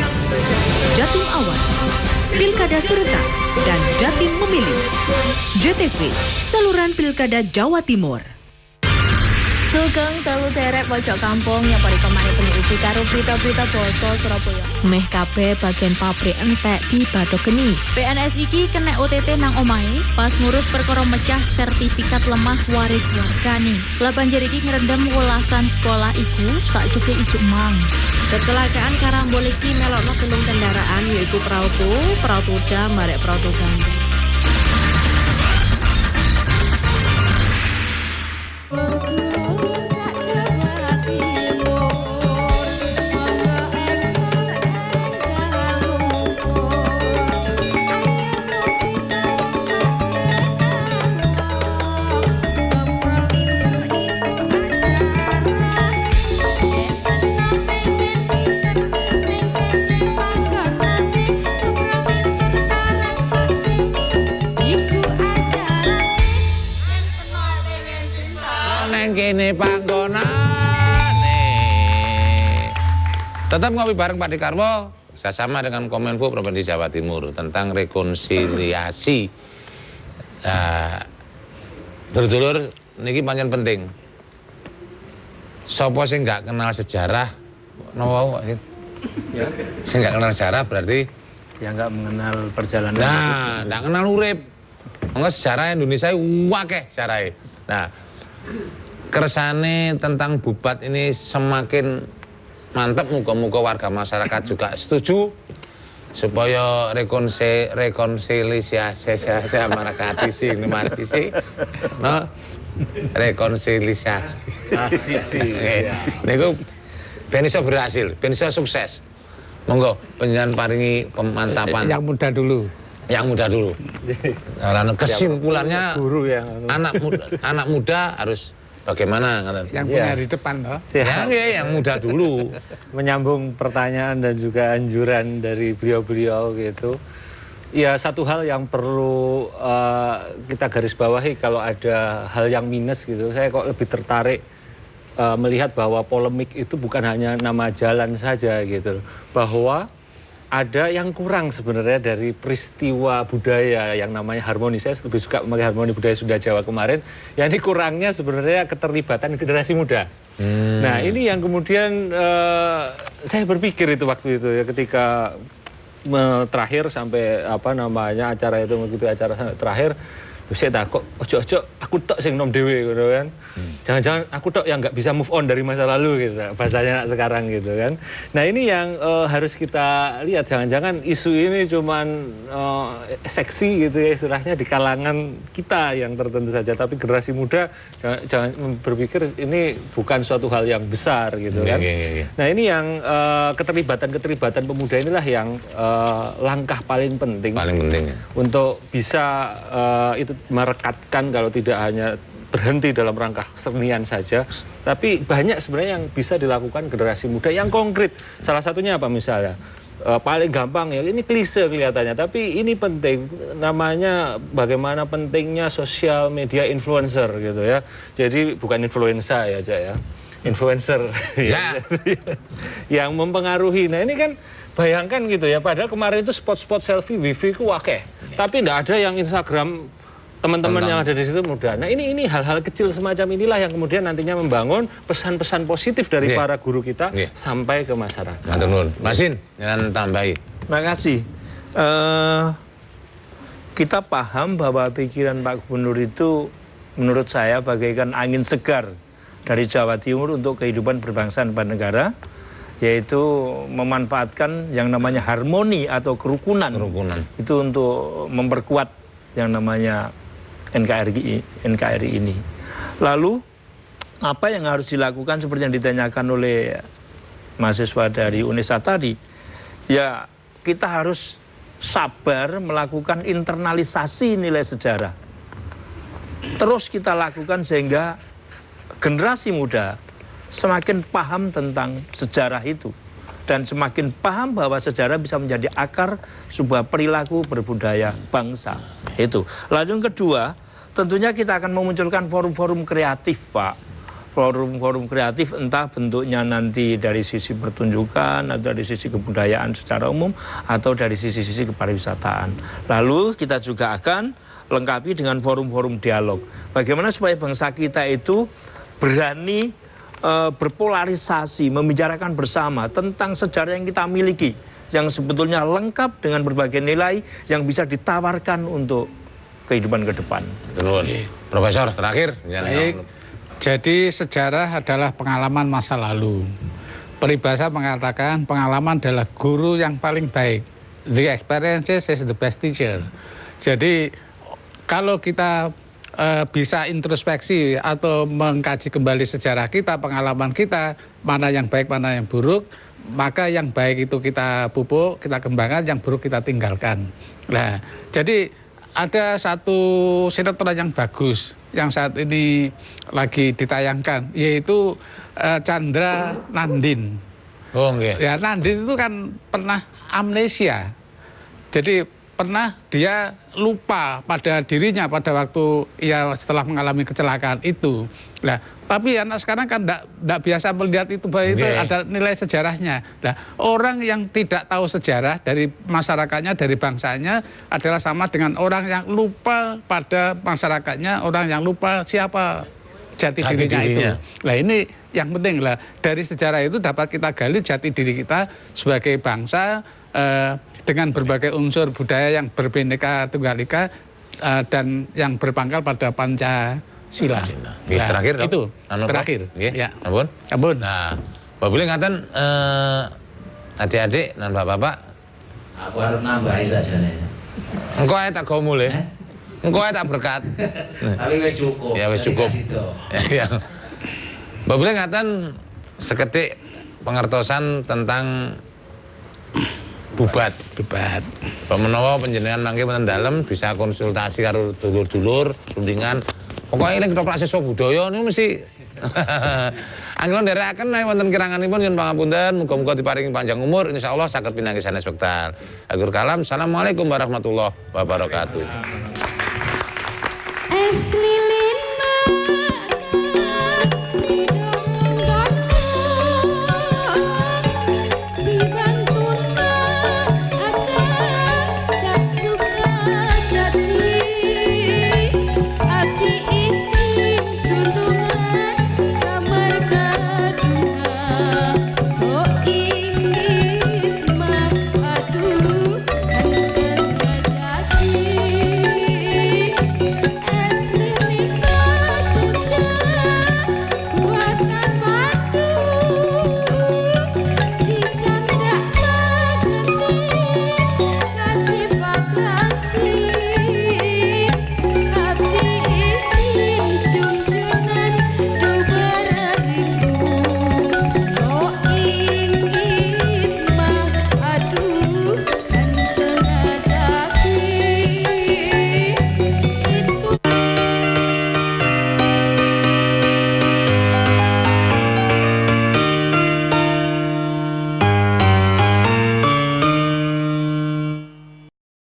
Jatim Awal, Pilkada Serentak, dan Jatim Memilih. JTV, saluran Pilkada Jawa Timur. Sugeng telu terek pojok kampung yang parikomane penyiuji karo berita-berita basa Surabaya. Meh kabeh bagian pabrik entek di Badogeni. PNS iki kena OTT nang omahe pas ngurus perkara mecah sertifikat lemah waris wargane. Lah banjir iki ngrendem welasan sekolah iku sakjuke isuk mang. Kecelakaan karambol iki melokno telung kendaraan yaitu Prautoda marek Prautoganti. Kene panggonane. Tetap ngopi bareng Pak Dekarwo, sama dengan Kominfo Provinsi Jawa Timur tentang rekonsiliasi. Dulur-dulur niki pancen penting. Sopo sing nggak kenal sejarah, napa sih? Sing nggak kenal sejarah berarti yang nggak mengenal perjalanan. Nah, nggak kenal urip. Mengko sejarah Indonesia akeh sejarah. Nah, kersane tentang Bubat ini semakin mantap, muga-muga warga masyarakat juga setuju supaya rekonsiliasi masyarakat ini Mas isi no rekonsiliasi niku ben iso berhasil, ben iso sukses. Monggo panjenengan paringi pemantapan yang muda dulu. Karena kesimpulannya anak muda harus bagaimana? Yang punya di depan loh. Yang muda dulu. Menyambung pertanyaan dan juga anjuran dari beliau-beliau gitu. Ya satu hal yang perlu kita garis bawahi kalau ada hal yang minus gitu. Saya kok lebih tertarik melihat bahwa polemik itu bukan hanya nama jalan saja gitu. Bahwa ada yang kurang sebenarnya dari peristiwa budaya yang namanya harmoni. Saya lebih suka memakai harmoni budaya Sunda Jawa kemarin. Ya ini kurangnya sebenarnya keterlibatan generasi muda. Nah ini yang kemudian saya berpikir itu waktu itu ya ketika terakhir sampai acara itu begitu acara terakhir. Saya takut, ojo-ojo aku tok sing nom dhewe gitu kan. Jangan-jangan aku tok yang nggak bisa move on dari masa lalu gitu. Bahasanya sekarang gitu kan. Nah ini yang harus kita lihat. Jangan-jangan isu ini cuman seksi gitu ya istilahnya di kalangan kita yang tertentu saja. Tapi generasi muda jangan berpikir ini bukan suatu hal yang besar gitu kan. Nah ini yang keterlibatan pemuda inilah yang langkah paling penting. Untuk bisa itu merekatkan kalau tidak hanya berhenti dalam rangka kesenian saja, tapi banyak sebenarnya yang bisa dilakukan generasi muda yang konkret. Salah satunya apa misalnya? Paling gampang ya, ini klise kelihatannya, tapi ini penting, namanya bagaimana pentingnya sosial media influencer gitu ya. Jadi bukan influenza ya, Cak ya. Influencer ya. Yang mempengaruhi. Nah ini kan bayangkan gitu ya, padahal kemarin itu spot-spot selfie wifi ku akeh, tapi tidak ada yang Instagram teman-teman yang ada di situ muda. Nah ini hal-hal kecil semacam inilah yang kemudian nantinya membangun pesan-pesan positif dari para guru kita sampai ke masyarakat. Masin, jangan tambahi. Terima kasih. Kita paham bahwa pikiran Pak Gubernur itu menurut saya bagaikan angin segar dari Jawa Timur untuk kehidupan berbangsa dan bernegara, yaitu memanfaatkan yang namanya harmoni atau kerukunan. Itu untuk memperkuat yang namanya NKRI ini. Lalu apa yang harus dilakukan seperti yang ditanyakan oleh mahasiswa dari UNESA tadi? Ya kita harus sabar melakukan internalisasi nilai sejarah. Terus kita lakukan sehingga generasi muda semakin paham tentang sejarah itu. Dan semakin paham bahwa sejarah bisa menjadi akar sebuah perilaku berbudaya bangsa. Itu. Lalu yang kedua, tentunya kita akan memunculkan forum-forum kreatif, Pak. Forum-forum kreatif entah bentuknya nanti dari sisi pertunjukan, atau dari sisi kebudayaan secara umum, atau dari sisi-sisi kepariwisataan. Lalu kita juga akan lengkapi dengan forum-forum dialog. Bagaimana supaya bangsa kita itu berani berpolarisasi, membicarakan bersama tentang sejarah yang kita miliki, yang sebetulnya lengkap dengan berbagai nilai yang bisa ditawarkan untuk kehidupan ke depan. Profesor, terakhir. Baik, jadi sejarah adalah pengalaman masa lalu. Peribahasa mengatakan pengalaman adalah guru yang paling baik. The experience is the best teacher. Jadi kalau kita bisa introspeksi atau mengkaji kembali sejarah kita, pengalaman kita, mana yang baik, mana yang buruk, maka yang baik itu kita pupuk, kita kembangkan, yang buruk kita tinggalkan. Nah, jadi ada satu sinetron yang bagus yang saat ini lagi ditayangkan, yaitu Chandra Nandin. Ya, Nandin itu kan pernah amnesia. Jadi pernah dia lupa pada dirinya pada waktu ia setelah mengalami kecelakaan itu. Nah, tapi anak sekarang kan tidak biasa melihat itu bahwa itu ada nilai sejarahnya. Nah, orang yang tidak tahu sejarah dari masyarakatnya, dari bangsanya adalah sama dengan orang yang lupa pada masyarakatnya, orang yang lupa siapa jati dirinya itu. Nah, ini yang penting lah, dari sejarah itu dapat kita gali jati diri kita sebagai bangsa dengan berbagai unsur budaya yang berbineka tunggal ika dan yang berpangkal pada Pancasila. Nah, terakhir itu terakhir. Ya. Ampun. Nah, Pak Buli ngaten adik-adik dan bapak-bapak. Aku harus nambahi saja nih. Engkau aja tak gomul ya. Engkau aja tak berkat. Tapi wis cukup. Ya wis cukup. Ya. Pak Buli ngaten seketik pengertosan tentang bubat. Pemenawa panjenengan mangke wonten dalem bisa konsultasi karo dulur-dulur, rundingan. Pokoke nek ketoprak siswa budaya niku mesti anggen nderekaken nek wonten kiranganipun yen pangapunten, muga-muga diparingi panjang umur, insyaallah saged pinanggi sanes wekdal. Akhir kalam, assalamualaikum warahmatullahi wabarakatuh.